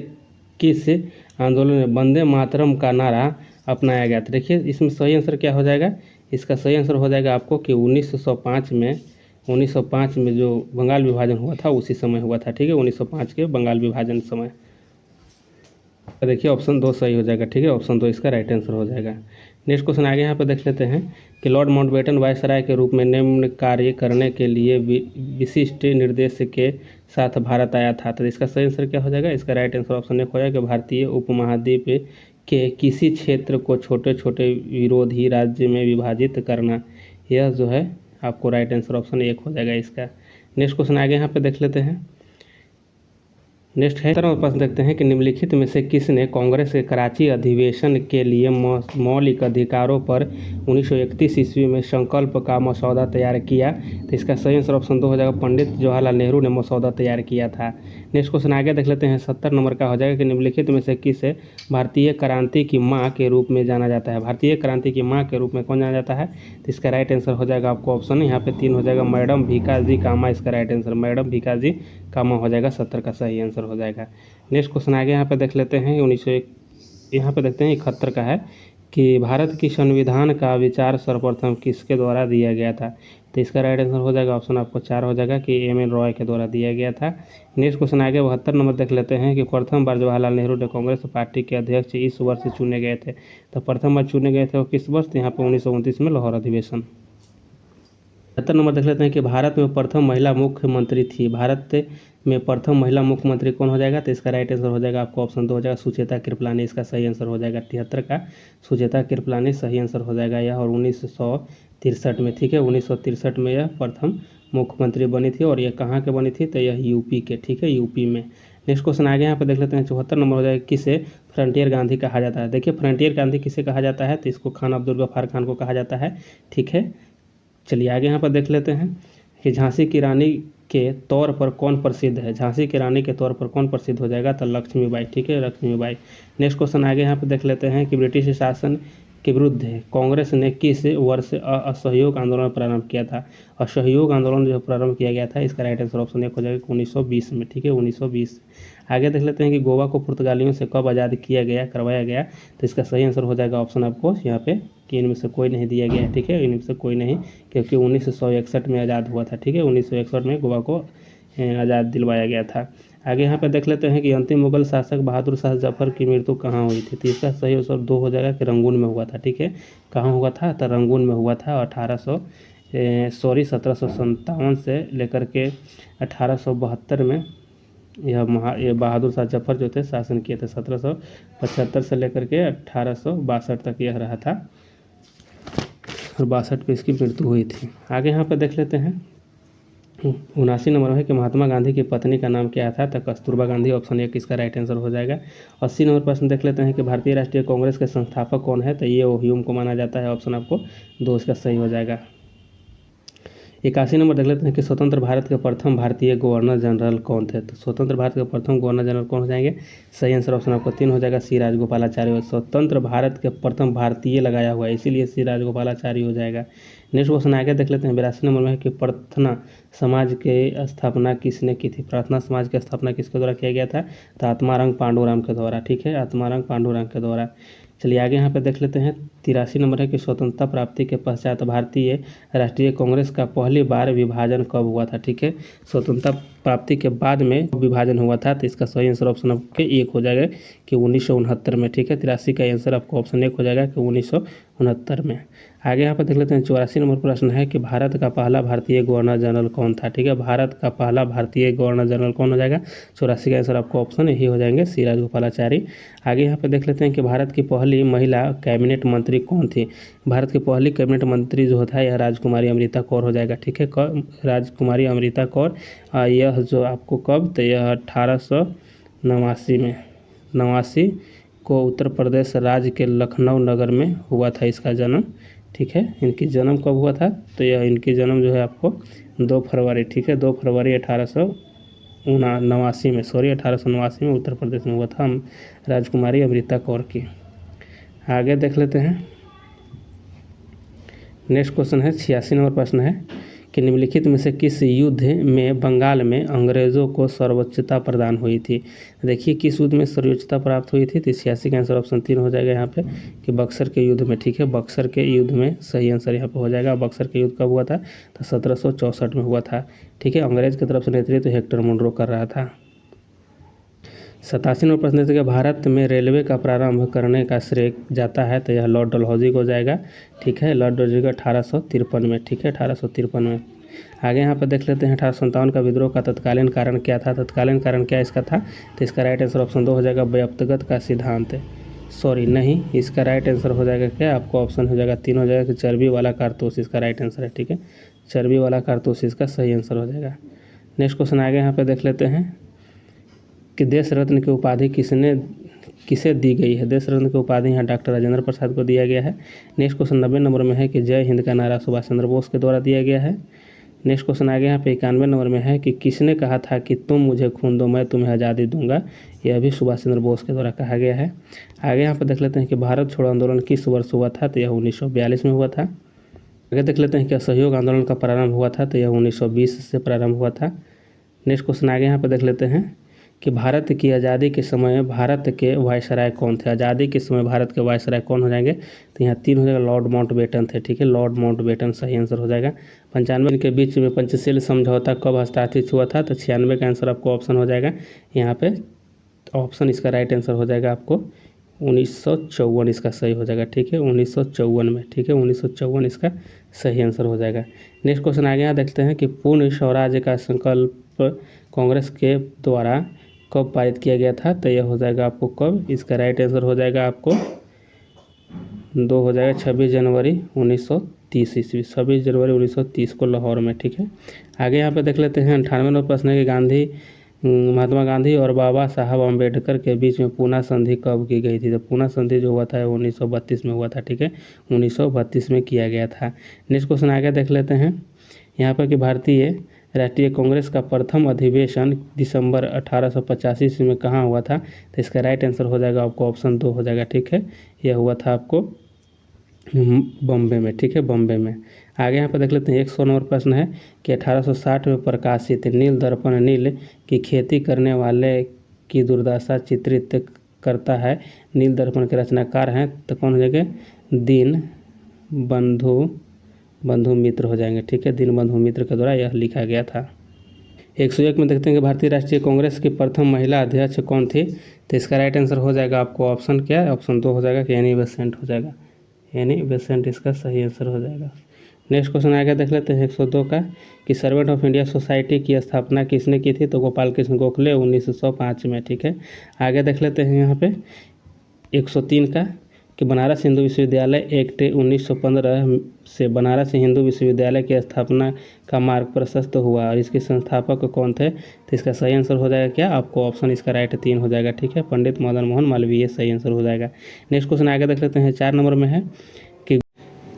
किस आंदोलन में वंदे मातरम का नारा अपनाया गया था? देखिए इसमें सही आंसर क्या हो जाएगा? इसका सही आंसर हो जाएगा आपको कि 1905 में जो बंगाल विभाजन हुआ था उसी समय हुआ था, ठीक है, 1905 के बंगाल विभाजन समय। देखिए ऑप्शन 2 सही हो जाएगा, ठीक है, ऑप्शन 2 इसका राइट आंसर हो जाएगा। नेक्स्ट क्वेश्चन आगे यहाँ पर देख लेते हैं कि लॉर्ड माउंटबेटन वायसराय के रूप में निम्न कार्य करने के लिए विशिष्ट निर्देश के साथ भारत आया था, तो इसका सही आंसर क्या हो जाएगा? इसका राइट आंसर ऑप्शन 1 हो जाएगा, भारतीय उपमहाद्वीप के किसी क्षेत्र को छोटे छोटे विरोधी राज्य में विभाजित करना। यह जो है आपको राइट आंसर ऑप्शन 1 हो जाएगा इसका। नेक्स्ट क्वेश्चन आगे यहाँ पे देख लेते हैं। नेक्स्ट है तरह प्रश्न देखते हैं कि निम्नलिखित में से किसने कांग्रेस के कराची अधिवेशन के लिए मौलिक अधिकारों पर 1931 ईस्वी में संकल्प का मसौदा तैयार किया। तो इसका सही आंसर ऑप्शन 2 हो जाएगा, पंडित जवाहरलाल नेहरू ने मसौदा तैयार किया था। नेक्स्ट क्वेश्चन आगे देख लेते हैं। 70 नंबर का हो जाएगा कि निम्नलिखित में से किसे भारतीय क्रांति की माँ के रूप में जाना जाता है। भारतीय क्रांति की माँ के रूप में कौन जाना जाता है? तो इसका राइट आंसर हो जाएगा आपको ऑप्शन यहाँ पे 3 हो जाएगा, मैडम भीकाजी कामा। इसका राइट आंसर मैडम भीकाजी कामा हो जाएगा, 70 का सही आंसर हो जाएगा। नेक्स्ट क्वेश्चन आगे यहाँ पे देख लेते हैं। 1901 यहाँ पे देखते हैं 71 का है कि भारत की संविधान का विचार सर्वप्रथम किसके द्वारा दिया गया था। तो इसका राइट आंसर हो जाएगा ऑप्शन आपको 4 हो जाएगा कि एम.एन. रॉय के द्वारा दिया गया था। नेक्स्ट क्वेश्चन आगे 72 नंबर देख लेते हैं कि प्रथम बार जवाहरलाल नेहरू ने कांग्रेस पार्टी के अध्यक्ष इस वर्ष चुने गए थे। तो प्रथम बार चुने गए थे वो किस वर्ष? यहाँ पे 1929 में लाहौर अधिवेशन। 70 नंबर देख लेते हैं कि भारत में प्रथम महिला मुख्यमंत्री थी। भारत में प्रथम महिला मुख्यमंत्री कौन हो जाएगा? तो इसका राइट आंसर हो जाएगा आपको ऑप्शन 2 हो जाएगा, सुचेता कृपलानी। इसका सही आंसर हो जाएगा 73 का सुचेता कृपलानी सही आंसर हो जाएगा यह। और 1963 में, ठीक है, 1963 में यह प्रथम मुख्यमंत्री बनी थी। और यह कहाँ के बनी थी? तो यह यूपी के, ठीक है, यूपी में। नेक्स्ट क्वेश्चन आगे यहाँ पे देख लेते हैं। 74 नंबर हो जाएगा, किसे फ्रंटियर गांधी कहा जाता है। देखिए फ्रंटियर गांधी किसे कहा जाता है? तो इसको खान अब्दुल गफ्फार खान को कहा जाता है, ठीक है। चलिए आगे यहाँ पर देख लेते हैं कि झांसी की रानी के तौर पर कौन प्रसिद्ध है। झांसी की रानी के तौर पर कौन प्रसिद्ध हो जाएगा? तो लक्ष्मीबाई, ठीक है, लक्ष्मीबाई। नेक्स्ट क्वेश्चन आगे यहाँ पे देख लेते हैं कि ब्रिटिश शासन के विरुद्ध कांग्रेस ने किस वर्ष असहयोग आंदोलन प्रारंभ किया था। असहयोग आंदोलन जो प्रारंभ किया गया था, इसका राइट आंसर ऑप्शन 1 हो जाएगा 1920 में, ठीक है, 1920। आगे देख लेते हैं कि गोवा को पुर्तगालियों से कब आज़ाद किया गया, करवाया गया। तो इसका सही आंसर हो जाएगा ऑप्शन आपको यहाँ पे कि इनमें से कोई नहीं दिया गया है, ठीक है, इनमें से कोई नहीं, क्योंकि 1961 में आज़ाद हुआ था, ठीक है, 1961 में गोवा को आज़ाद दिलवाया गया था। आगे यहाँ पे देख लेते हैं कि अंतिम मुगल शासक बहादुर शाह जफर की मृत्यु कहाँ हुई थी। तो इसका सही आंसर 2 हो जाएगा कि रंगून में हुआ था, ठीक है, कहाँ हुआ था? तो रंगून में हुआ था। 1757 से लेकर के 1872 में ये बहादुर शाह जफर जो थे शासन किए थे। 1775 से लेकर के 1862 तक यह रहा था और 62 में इसकी मृत्यु हुई थी। आगे यहाँ पे देख लेते हैं 79 नंबर है कि महात्मा गांधी की पत्नी का नाम क्या था। तो कस्तूरबा गांधी, ऑप्शन 1 इसका राइट आंसर हो जाएगा। 80 नंबर प्रश्न देख लेते हैं कि भारतीय राष्ट्रीय कांग्रेस के संस्थापक कौन है। तो ये ह्यूम को माना जाता है, ऑप्शन आपको 2 इसका सही हो जाएगा। 81 नंबर देख लेते हैं कि स्वतंत्र भारत के प्रथम भारतीय गवर्नर जनरल कौन थे। तो स्वतंत्र भारत के प्रथम गवर्नर जनरल कौन हो जाएंगे? सही आंसर ऑप्शन आपको 3 हो जाएगा, सी राजगोपालाचारी। स्वतंत्र भारत के प्रथम भारतीय लगाया हुआ है, इसीलिए सी राजगोपालाचारी हो जाएगा। नेक्स्ट क्वेश्चन आगे देख लेते हैं। 82 नंबर में है कि प्रार्थना समाज के स्थापना किसने की थी। प्रार्थना समाज की स्थापना किसके द्वारा किया गया था? तो आत्माराम पांडुराम के द्वारा, ठीक है, आत्माराम पांडुराम के द्वारा। चलिए आगे यहाँ पे देख लेते हैं। 83 नंबर है कि स्वतंत्रता प्राप्ति के पश्चात भारतीय राष्ट्रीय कांग्रेस का पहली बार विभाजन कब हुआ था। ठीक है, स्वतंत्रता प्राप्ति के बाद में विभाजन हुआ था। तो इसका सही आंसर ऑप्शन आपके 1 हो जाएगा कि 1969 में। ठीक है, 83 का आंसर आपको ऑप्शन 1 हो जाएगा कि 1969 में। आगे यहाँ पर देख लेते हैं 84 नंबर प्रश्न है कि भारत का पहला भारतीय गवर्नर जनरल कौन था। ठीक है, भारत का पहला भारतीय गवर्नर जनरल कौन हो जाएगा। 84 का आंसर आपको ऑप्शन यही हो जाएंगे, सी राजगोपालाचारी। आगे यहाँ पर देख लेते हैं कि भारत की पहली महिला कैबिनेट मंत्री कौन थी। भारत की पहली कैबिनेट मंत्री जो होता है यह राजकुमारी अमृता कौर हो जाएगा। ठीक है, राजकुमारी अमृता कौर, यह जो आपको कब, तो यह 1889 में 89 को उत्तर प्रदेश राज्य के लखनऊ नगर में हुआ था इसका जन्म। ठीक है, इनकी जन्म कब हुआ था, तो यह इनकी जन्म जो है आपको 2 फरवरी, ठीक है, 2 फरवरी 1889 में उत्तर प्रदेश में हुआ था राजकुमारी अमृता कौर की। आगे देख लेते हैं, नेक्स्ट क्वेश्चन है 86 नंबर प्रश्न है कि निम्नलिखित में से किस युद्ध में बंगाल में अंग्रेज़ों को सर्वोच्चता प्रदान हुई थी। देखिए किस युद्ध में सर्वोच्चता प्राप्त हुई थी। तो 86 का आंसर ऑप्शन 3 हो जाएगा यहाँ पे कि बक्सर के युद्ध में। ठीक है, बक्सर के युद्ध में सही आंसर यहाँ पे हो जाएगा। बक्सर के युद्ध कब हुआ था, तो 1764 में हुआ था। ठीक है, अंग्रेज़ की तरफ से नेतृत्व हेक्टर मुनरो कर रहा था। 87 नंबर प्रश्न है भारत में रेलवे का प्रारंभ करने का श्रेय जाता है, तो यह लॉर्ड डलहौजी को जाएगा। ठीक है, लॉर्ड डलहौजी का 1853 में। ठीक है, 1853 में। आगे यहाँ पर देख लेते हैं 1857 का विद्रोह का तत्कालीन कारण क्या था। तत्कालीन कारण क्या इसका था, तो इसका राइट आंसर ऑप्शन 2 हो जाएगा, व्यक्तिगत का सिद्धांत। सॉरी नहीं, इसका राइट आंसर हो जाएगा क्या, आपको ऑप्शन हो जाएगा 3 हो जाएगा कि चर्बी वाला कारतूस इसका राइट आंसर है। ठीक है, चर्बी वाला कारतूस इसका सही आंसर हो जाएगा। नेक्स्ट क्वेश्चन आगे यहाँ पे देख लेते हैं कि देश रत्न की उपाधि किसे दी गई है। देश रत्न की उपाधि यहाँ डॉक्टर राजेंद्र प्रसाद को दिया गया है। नेक्स्ट क्वेश्चन 90 नंबर में है कि जय हिंद का नारा सुभाष चंद्र बोस के द्वारा दिया गया है। नेक्स्ट क्वेश्चन आगे यहाँ पे 91 नंबर में है कि किसने कहा था कि तुम मुझे खून दो मैं तुम्हें आज़ादी दूंगा। यह भी सुभाष चंद्र बोस के द्वारा कहा गया है। आगे यहाँ पर देख लेते हैं कि भारत छोड़ो आंदोलन किस वर्ष हुआ था, तो यह 1942 में हुआ था। आगे देख लेते हैं कि असहयोग आंदोलन का प्रारंभ हुआ था, तो यह 1920 से प्रारंभ हुआ था। नेक्स्ट क्वेश्चन आगे यहाँ पर देख लेते हैं कि भारत की आज़ादी के समय भारत के वायसराय कौन थे। आज़ादी के समय भारत के वायसराय कौन हो जाएंगे, तो यहाँ 3 हो जाएगा, लॉर्ड माउंटबेटन थे। ठीक है, लॉर्ड माउंटबेटन सही आंसर हो जाएगा। 95 के बीच में पंचशील समझौता कब हस्ताक्षरित हुआ था, तो 96 का आंसर आपको ऑप्शन हो जाएगा। यहाँ पे ऑप्शन इसका राइट आंसर हो जाएगा आपको 1954 इसका सही हो जाएगा। ठीक है, 1954 में। ठीक है, 1954 इसका सही आंसर हो जाएगा। नेक्स्ट क्वेश्चन आगे यहाँ देखते हैं कि पूर्ण स्वराज्य का संकल्प कांग्रेस के द्वारा कब पारित किया गया था, तो यह हो जाएगा आपको कब, इसका राइट आंसर हो जाएगा आपको 2 हो जाएगा 26 जनवरी 1930 ईस्वी, 26 जनवरी 1930 को लाहौर में। ठीक है, आगे यहाँ पे देख लेते हैं 98 नंबर प्रश्न है कि महात्मा गांधी और बाबा साहब अम्बेडकर के बीच में पूना संधि कब की गई थी। तो पूना संधि जो हुआ था 1932 में हुआ था। ठीक है, 1932 में किया गया था। नेक्स्ट क्वेश्चन आगे देख लेते हैं यहाँ पर कि भारतीय राष्ट्रीय कांग्रेस का प्रथम अधिवेशन दिसंबर 1885 ईस्वी में कहाँ हुआ था, तो इसका राइट आंसर हो जाएगा आपको ऑप्शन 2 हो जाएगा। ठीक है, यह हुआ था आपको बॉम्बे में। ठीक है, बॉम्बे में। आगे यहाँ पर देख लेते हैं 100 नंबर प्रश्न है कि 1860 में प्रकाशित नील दर्पण नील की खेती करने वाले की दुर्दशा चित्रित करता है। नील दर्पण के रचनाकार हैं तो कौन हो जाएंगे, दीन बंधु मित्र हो जाएंगे। ठीक है, दीन बंधु मित्र के द्वारा यह लिखा गया था। 101 में देखते हैं कि भारतीय राष्ट्रीय कांग्रेस की प्रथम महिला अध्यक्ष कौन थी, तो इसका राइट आंसर हो जाएगा आपको ऑप्शन क्या है, ऑप्शन 2 हो जाएगा कि एनी बेसेंट हो जाएगा। एनी बेसेंट इसका सही आंसर हो जाएगा। नेक्स्ट क्वेश्चन आगे देख लेते हैं 102 का कि सर्वेंट ऑफ इंडिया सोसाइटी की स्थापना किसने की थी, तो गोपाल कृष्ण गोखले 1905 में। ठीक है, आगे देख लेते हैं यहाँ पे 103 का कि बनारस हिंदू विश्वविद्यालय एक्ट 1915 से बनारस हिंदू विश्वविद्यालय की स्थापना का मार्ग प्रशस्त हुआ और इसके संस्थापक कौन थे, तो इसका सही आंसर हो जाएगा क्या, आपको ऑप्शन इसका राइट 3 हो जाएगा। ठीक है, पंडित मदन मोहन मालवीय सही आंसर हो जाएगा। नेक्स्ट क्वेश्चन आगे देख लेते हैं 4 नंबर में है कि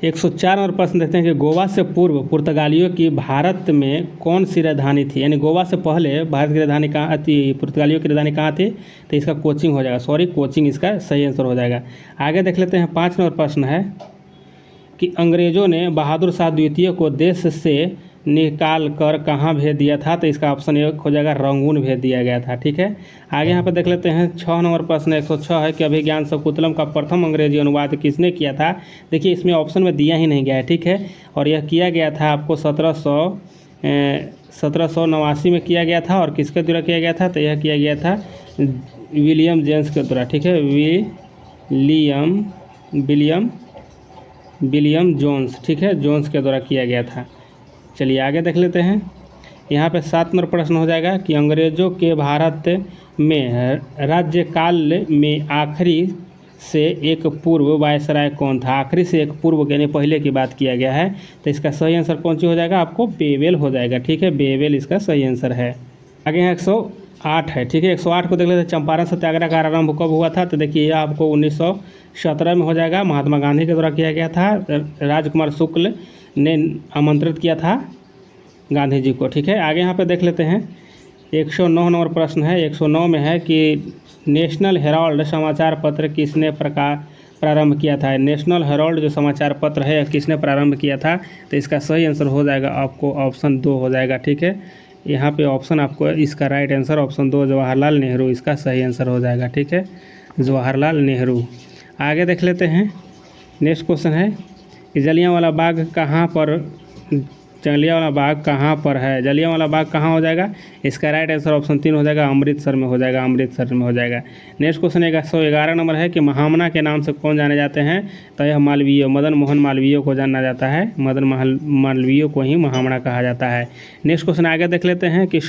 104 नंबर प्रश्न देखते हैं कि गोवा से पूर्व पुर्तगालियों की भारत में कौन सी राजधानी थी। यानी गोवा से पहले भारत की राजधानी कहाँ थी, पुर्तगालियों की राजधानी कहाँ थी, तो इसका कोचिंग हो जाएगा। सॉरी, कोचिंग इसका सही आंसर हो जाएगा। आगे देख लेते हैं 5 नंबर प्रश्न है कि अंग्रेजों ने बहादुर शाह द्वितीय को देश से निकाल कर कहाँ भेज दिया था, तो इसका ऑप्शन 1 हो जाएगा, रंगून भेज दिया गया था। ठीक है, आगे यहाँ पर देख लेते हैं 6 नंबर प्रश्न 106 है कि अभिज्ञान शकुंतलम का प्रथम अंग्रेजी अनुवाद किसने किया था। देखिए इसमें ऑप्शन में दिया ही नहीं गया है। ठीक है, और यह किया गया था आपको 1789 में किया गया था। और किसके द्वारा किया गया था, तो यह किया गया था विलियम जेम्स के द्वारा। ठीक है, विलियम जोन्स। ठीक है, जोन्स के द्वारा किया गया था। चलिए आगे देख लेते हैं यहाँ पे 7 नंबर प्रश्न हो जाएगा कि अंग्रेज़ों के भारत में राज्यकाल में आखिरी से एक पूर्व वायसराय कौन था। आखिरी से एक पूर्व यानी पहले की बात किया गया है, तो इसका सही आंसर कौन सी हो जाएगा, आपको बेवेल हो जाएगा। ठीक है, बेवेल इसका सही आंसर है। आगे यहाँ 108 है। ठीक है, 108 को देख लेते हैं चंपारण सत्याग्रह का आरंभ कब हुआ था, तो देखिए यह आपको 1917 में हो जाएगा। महात्मा गांधी के द्वारा किया गया था। राजकुमार शुक्ल ने आमंत्रित किया था गांधी जी को। ठीक है, आगे यहाँ पे देख लेते हैं 109 नंबर प्रश्न है। 109 में है कि नेशनल हेराल्ड समाचार पत्र किसने प्रारंभ किया था। नेशनल हेराल्ड जो समाचार पत्र है किसने प्रारंभ किया था, तो इसका सही आंसर हो जाएगा आपको ऑप्शन 2 हो जाएगा। ठीक है, यहाँ पे ऑप्शन आपको इसका right answer option 2 Jawaharlal Nehru इसका सही आंसर हो जाएगा। ठीक है, जवाहरलाल नेहरू। आगे देख लेते हैं नेक्स्ट क्वेश्चन है कि जलियांवाला बाग कहाँ पर जलियांवाला बाग कहाँ पर है? जलियांवाला बाग कहाँ हो जाएगा? इसका राइट आंसर ऑप्शन 3 हो जाएगा, अमृतसर में हो जाएगा, अमृतसर में हो जाएगा। नेक्स्ट क्वेश्चन 111 नंबर है कि महामना के नाम से कौन जाने जाते हैं? तो यह मालवीय, मदन मोहन मालवीय को जाना जाता है, मदन मालवीय को ही महामना कहा जाता है। नेक्स्ट क्वेश्चन आगे देख लेते हैं कि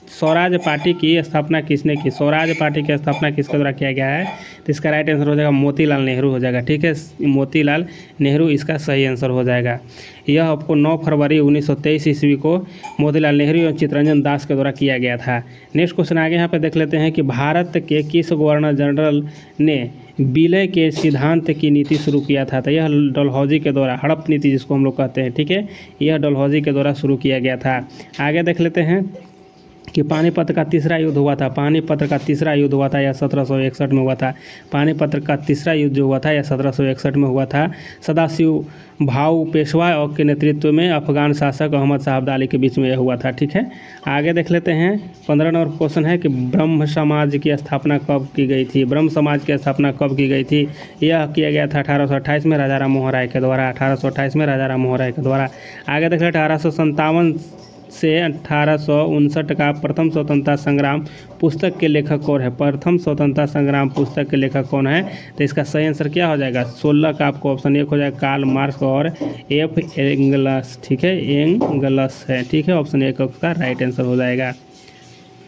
स्वराज पार्टी की स्थापना किसने की? स्वराज पार्टी की स्थापना किसके द्वारा किया गया है? तो इसका राइट आंसर हो जाएगा मोतीलाल नेहरू हो जाएगा, ठीक है, मोतीलाल नेहरू इसका सही आंसर हो जाएगा। यह आपको 9 फरवरी 1923 ईस्वी को मोतीलाल नेहरू और चित्तरंजन दास के द्वारा किया गया था। नेक्स्ट क्वेश्चन आगे यहाँ पे देख लेते हैं कि भारत के किस गवर्नर जनरल ने विलय के सिद्धांत की नीति शुरू किया था? तो यह डलहौजी के द्वारा, हड़प नीति जिसको हम लोग कहते हैं, ठीक है, यह डलहौजी के द्वारा शुरू किया गया था। आगे देख लेते हैं कि पानीपत का तीसरा युद्ध हुआ था, पानीपत का तीसरा युद्ध हुआ था या 1761 में हुआ था। पानीपत का तीसरा युद्ध जो हुआ था या 1761 में हुआ था। सदाशिव भाऊ पेशवा के नेतृत्व में अफगान शासक अहमद शाह अब्दाली के बीच में यह हुआ था, ठीक है। आगे देख लेते हैं 15 नंबर क्वेश्चन है कि ब्रह्म समाज की स्थापना कब की गई थी? ब्रह्म समाज की स्थापना कब की गई थी? यह किया गया था 1828 में राजा राम मोहन राय के द्वारा, 1828 में राजा राम मोहन राय के द्वारा। आगे देख लेते 1857 से 1859 का प्रथम स्वतंत्रता संग्राम पुस्तक के लेखक कौन है? प्रथम स्वतंत्रता संग्राम पुस्तक के लेखक कौन है? तो इसका सही आंसर क्या हो जाएगा? 16 का आपको ऑप्शन 1 हो जाएगा, कार्ल मार्क्स और एफ एंगल्स, ठीक है, एंगल्स है, ठीक है, ऑप्शन 1 का राइट आंसर हो जाएगा।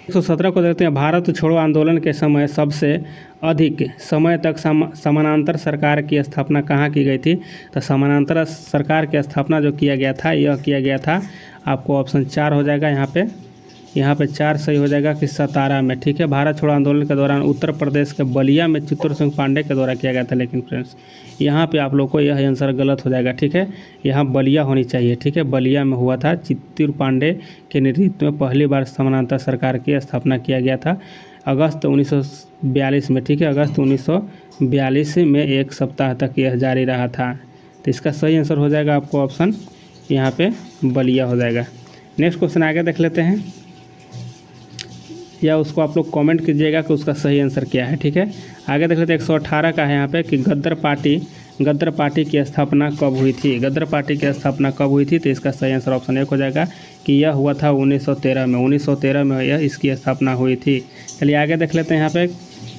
117 को देखते हैं, भारत छोड़ो आंदोलन के समय सबसे अधिक समय तक समानांतर सरकार की स्थापना कहाँ की गई थी? तो समानांतर सरकार की स्थापना जो किया गया था, यह किया गया था आपको ऑप्शन 4 हो जाएगा, यहाँ पे 4 सही हो जाएगा कि सतारा में, ठीक है। भारत छोड़ो आंदोलन के दौरान उत्तर प्रदेश के बलिया में चित्तूर सिंह पांडे के द्वारा किया गया था, लेकिन फ्रेंड्स यहाँ पे आप लोग को यह आंसर गलत हो जाएगा, ठीक है, यहाँ बलिया होनी चाहिए, ठीक है, बलिया में हुआ था। चित्तूर पांडे के नेतृत्व में पहली बार समानांतर सरकार की स्थापना किया गया था अगस्त 1942 में, ठीक है, अगस्त 1942 में 1 सप्ताह तक यह जारी रहा था। तो इसका सही आंसर हो जाएगा आपको ऑप्शन यहाँ पे बलिया हो जाएगा। नेक्स्ट क्वेश्चन आगे देख लेते हैं, या उसको आप लोग कमेंट कीजिएगा कि उसका सही आंसर क्या है, ठीक है। आगे देख लेते हैं 118 का है यहाँ पे कि गद्दर पार्टी की स्थापना कब हुई थी? गद्दर पार्टी की स्थापना कब हुई थी? तो इसका सही आंसर ऑप्शन 1 हो जाएगा कि यह हुआ था 1913 में, 1913 में यह इसकी स्थापना हुई थी। चलिए आगे देख लेते हैं, यहाँ पे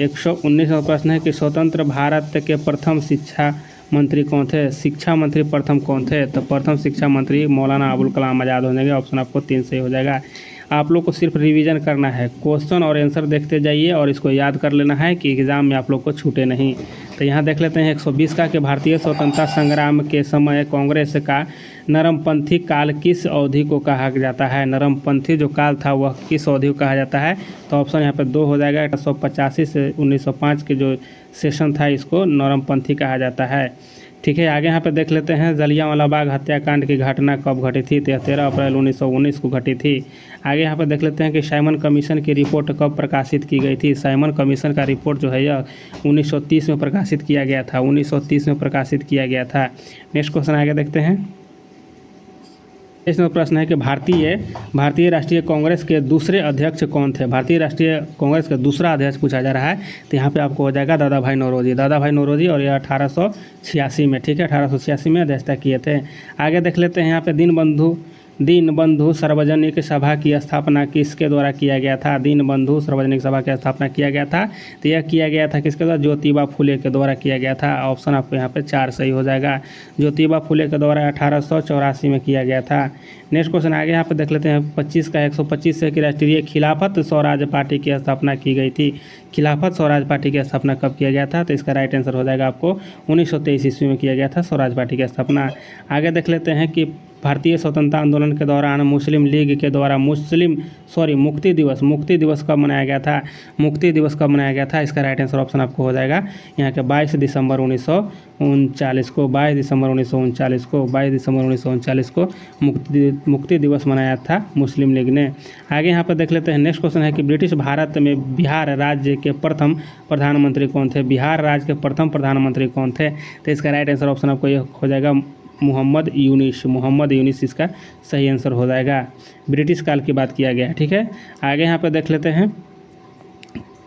119वां प्रश्न है कि स्वतंत्र भारत के प्रथम शिक्षा मंत्री कौन थे? शिक्षा मंत्री प्रथम कौन थे? तो प्रथम शिक्षा मंत्री मौलाना अबुल कलाम आज़ाद हो जाएंगे, ऑप्शन आपको 3 सही हो जाएगा। आप लोग को सिर्फ रिवीजन करना है, क्वेश्चन और आंसर देखते जाइए और इसको याद कर लेना है कि एग्ज़ाम में आप लोग को छूटे नहीं। तो यहाँ देख लेते हैं 120 का कि भारतीय स्वतंत्रता संग्राम के समय कांग्रेस का नरमपंथी काल किस अवधि को कहा जाता है? नरमपंथी जो काल था वह किस अवधि को कहा जाता है? तो ऑप्शन यहाँ पे 2 हो जाएगा, 1885 से 1905 के जो सेशन था इसको नरमपंथी कहा जाता है, ठीक है। आगे यहाँ पे देख लेते हैं जलियांवाला बाग हत्याकांड की घटना कब घटी थी? तो 13 अप्रैल 1919 को घटी थी। आगे यहाँ पे देख लेते हैं कि साइमन कमीशन की रिपोर्ट कब प्रकाशित की गई थी? साइमन कमीशन का रिपोर्ट जो है यह 1930 में प्रकाशित किया गया था, 1930 में प्रकाशित किया गया था। नेक्स्ट क्वेश्चन आगे देखते हैं। इसमें प्रश्न है कि भारतीय राष्ट्रीय कांग्रेस के दूसरे अध्यक्ष कौन थे? भारतीय राष्ट्रीय कांग्रेस का दूसरा अध्यक्ष पूछा जा रहा है, तो यहाँ पे आपको हो जाएगा दादा भाई नौरोजी, और यह 1886 में, ठीक है, 1886 में अध्यक्षता किए थे। आगे देख लेते हैं यहाँ पे दीनबंधु सार्वजनिक सभा की स्थापना किसके द्वारा किया गया था? दीनबंधु सार्वजनिक सभा की स्थापना किया गया था, तो यह किया गया था किसके द्वारा? ज्योतिबा फुले के द्वारा किया गया था। ऑप्शन आपको यहाँ पे 4 सही हो जाएगा, ज्योतिबा फुले के द्वारा 1884 में किया गया था। नेक्स्ट क्वेश्चन आगे यहाँ पे देख लेते हैं 25 का 125 से कि राष्ट्रीय खिलाफत स्वराज पार्टी की स्थापना की गई थी। खिलाफत स्वराज पार्टी की स्थापना कब किया गया था? तो इसका राइट आंसर हो जाएगा आपको 1923 ईस्वी में किया गया था स्वराज पार्टी की स्थापना। आगे देख लेते हैं कि भारतीय स्वतंत्रता आंदोलन के दौरान मुस्लिम लीग के द्वारा मुक्ति दिवस कब मनाया गया था? मुक्ति दिवस कब मनाया गया था? इसका राइट आंसर ऑप्शन आपको हो जाएगा यहाँ के 22 दिसंबर 1939 को, 22 दिसंबर 1939 को मुक्ति दिवस मनाया था मुस्लिम लीग ने। आगे यहाँ पर देख लेते हैं, नेक्स्ट क्वेश्चन है कि ब्रिटिश भारत में बिहार राज्य के प्रथम प्रधानमंत्री कौन थे? बिहार राज्य के प्रथम प्रधानमंत्री कौन थे? तो इसका राइट आंसर ऑप्शन आपको ये हो जाएगा मोहम्मद यूनिस इसका सही आंसर हो जाएगा। ब्रिटिश काल की बात किया गया है, ठीक है। आगे यहाँ पे देख लेते हैं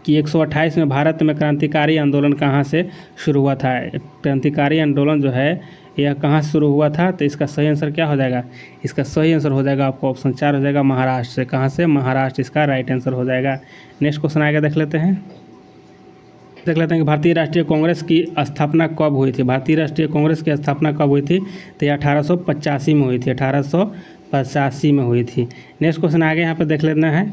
कि 128 में भारत में क्रांतिकारी आंदोलन कहाँ से शुरू हुआ था। क्रांतिकारी आंदोलन जो है यह कहाँ से शुरू हुआ था, तो इसका सही आंसर क्या हो जाएगा, इसका सही आंसर हो जाएगा आपको ऑप्शन 4 हो जाएगा महाराष्ट्र से। कहाँ से, महाराष्ट्र इसका राइट आंसर हो जाएगा। नेक्स्ट क्वेश्चन आगे देख लेते हैं कि भारतीय राष्ट्रीय कांग्रेस की स्थापना कब हुई थी। भारतीय राष्ट्रीय कांग्रेस की स्थापना कब हुई थी, तो यह 1885 में हुई थी, 1885 में हुई थी। नेक्स्ट क्वेश्चन आगे यहाँ पे देख लेना है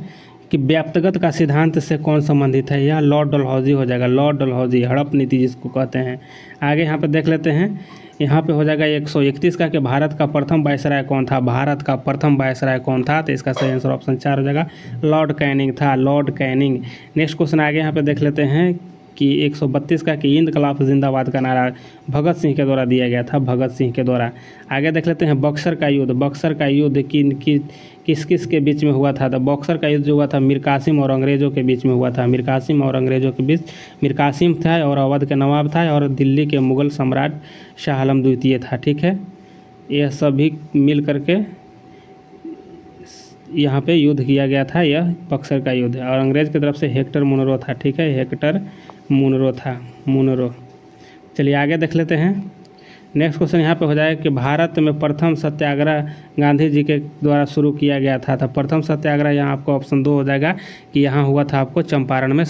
कि व्याप्तगत का सिद्धांत से कौन संबंधित है। यह लॉर्ड डलहौजी हो जाएगा, लॉर्ड डलहौजी, हड़प नीति जिसको कहते हैं। आगे यहाँ पे देख लेते हैं, यहाँ पे हो जाएगा 131 का कि भारत का प्रथम वायसराय कौन था। भारत का प्रथम वायसराय कौन था, तो इसका सही आंसर ऑप्शन 4 हो जाएगा, लॉर्ड कैनिंग था, लॉर्ड कैनिंग। नेक्स्ट क्वेश्चन आगे यहाँ पे देख लेते हैं कि 132 का कि इंकलाब जिंदाबाद का नारा भगत सिंह के द्वारा दिया गया था, भगत सिंह के द्वारा। आगे देख लेते हैं बक्सर का युद्ध, बक्सर का युद्ध किस किस के बीच में हुआ था। तो बक्सर का युद्ध जो हुआ था मीर कासिम और अंग्रेज़ों के बीच में हुआ था, मीर कासिम और अंग्रेज़ों के बीच। मीर कासिम था और अवध के नवाब था और दिल्ली के मुगल सम्राट शाह आलम द्वितीय था। ठीक है, यह सभी मिल करके यहाँ पे युद्ध किया गया था, यह बक्सर का युद्ध। और अंग्रेज़ की तरफ से हेक्टर मुनरो था। ठीक है, हेक्टर मुनरो था, मुनरो। चलिए आगे देख लेते हैं। नेक्स्ट क्वेश्चन यहाँ पे हो जाएगा कि भारत में प्रथम सत्याग्रह गांधी जी के द्वारा शुरू किया गया था। तो प्रथम सत्याग्रह यहाँ आपको ऑप्शन 2 हो जाएगा कि यहाँ हुआ था आपको चंपारण में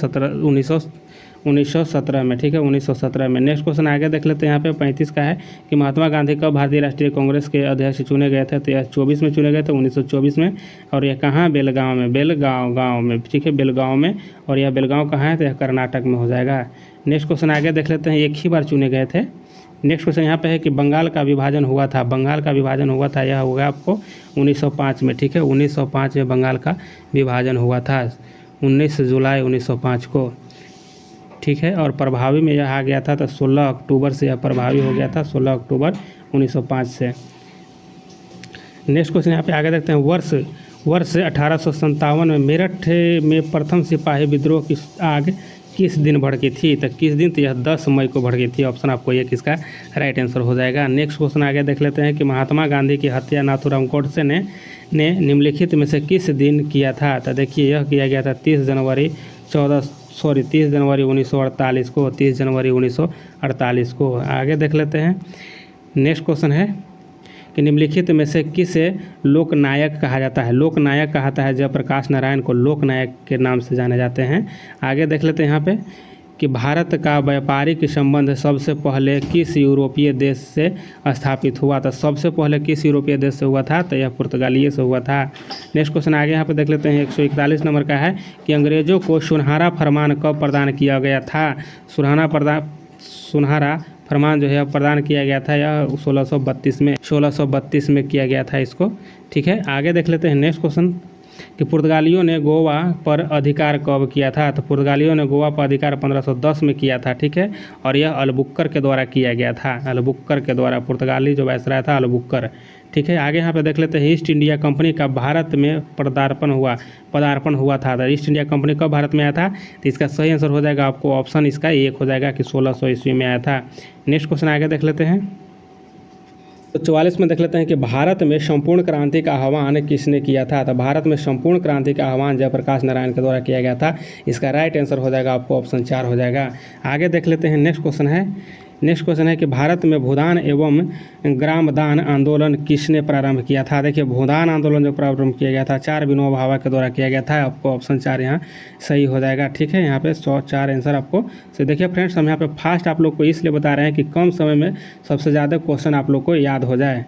1917 में। ठीक है, 1917 में। नेक्स्ट क्वेश्चन आगे देख लेते हैं, यहाँ पे 35 का है कि महात्मा गांधी कब भारतीय राष्ट्रीय कांग्रेस के अध्यक्ष चुने गए थे। तो यह 24 में चुने गए थे, 1924 में। और यह कहाँ, बेलगांव में, बेलगांव गाँव में। ठीक है, बेलगांव में। और यह बेलगांव कहाँ है, तो यह कर्नाटक में हो जाएगा। नेक्स्ट क्वेश्चन आगे देख लेते हैं, एक ही बार चुने गए थे। नेक्स्ट क्वेश्चन यहाँ पे है कि बंगाल का विभाजन हुआ था, बंगाल का विभाजन हुआ था, यह होगा आपको 1905 में। ठीक है, 1905 में बंगाल का विभाजन हुआ था, 19 जुलाई 1905 को। ठीक है, और प्रभावी में यह आ गया था तो 16 अक्टूबर से यह प्रभावी हो गया था, 16 अक्टूबर 1905 से। नेक्स्ट क्वेश्चन यहाँ पे आगे देखते हैं, वर्ष 1857 में मेरठ में प्रथम सिपाही विद्रोह की आग किस दिन भड़की थी। तो किस दिन, तो यह 10 मई को भड़की थी। ऑप्शन आपको ये किसका राइट आंसर हो जाएगा। नेक्स्ट क्वेश्चन आगे देख लेते हैं कि महात्मा गांधी की हत्या नाथूराम गोडसे ने निम्नलिखित में से किस दिन किया था। तो देखिए यह किया गया था 30 जनवरी 1948 को, 30 जनवरी 1948 को। आगे देख लेते हैं। नेक्स्ट क्वेश्चन है कि निम्नलिखित में से किसे लोकनायक कहा जाता है। लोकनायक कहता है जयप्रकाश नारायण को लोकनायक के नाम से जाने जाते हैं। आगे देख लेते हैं यहाँ पे कि भारत का व्यापारिक संबंध सबसे पहले किस यूरोपीय देश से स्थापित हुआ था। सबसे पहले किस यूरोपीय देश से हुआ था, तो यह पुर्तगालियों से हुआ था। नेक्स्ट क्वेश्चन आगे यहाँ पे देख लेते हैं, 141 नंबर का है कि अंग्रेज़ों को सुनहरा फरमान कब प्रदान किया गया था। सुनहरा फरमान जो है प्रदान किया गया था, यह 1632 में किया गया था इसको। ठीक है, आगे देख लेते हैं। नेक्स्ट क्वेश्चन कि पुर्तगालियों ने गोवा पर अधिकार कब किया था। तो पुर्तगालियों ने गोवा पर अधिकार 1510 में किया था। ठीक है, और यह अलबुक्कर के द्वारा किया गया था, अलबुक्कर के द्वारा। पुर्तगाली जो वायसराय था अलबुक्कर। ठीक है, आगे यहाँ पे देख लेते हैं, ईस्ट इंडिया कंपनी का भारत में पदार्पण हुआ था। तो ईस्ट इंडिया कंपनी कब भारत में आया था, तो इसका सही आंसर हो जाएगा आपको ऑप्शन इसका 1 हो जाएगा कि 1600 ईस्वी में आया था। नेक्स्ट क्वेश्चन आगे देख लेते हैं, तो 44 में देख लेते हैं कि भारत में संपूर्ण क्रांति का आह्वान किसने किया था। तो भारत में संपूर्ण क्रांति का आह्वान जयप्रकाश नारायण के द्वारा किया गया था। इसका राइट आंसर हो जाएगा आपको ऑप्शन 4 हो जाएगा। आगे देख लेते हैं। नेक्स्ट क्वेश्चन है कि भारत में भूदान एवं ग्रामदान आंदोलन किसने प्रारंभ किया था। देखिए भूदान आंदोलन जो प्रारंभ किया गया था 4 विनोबा भावे के द्वारा किया गया था। आपको ऑप्शन 4 यहाँ सही हो जाएगा। ठीक है, यहाँ पे 104 आंसर आपको से। देखिए फ्रेंड्स, हम यहाँ पे फास्ट आप लोग को इसलिए बता रहे हैं कि कम समय में सबसे ज़्यादा क्वेश्चन आप लोग को याद हो जाए,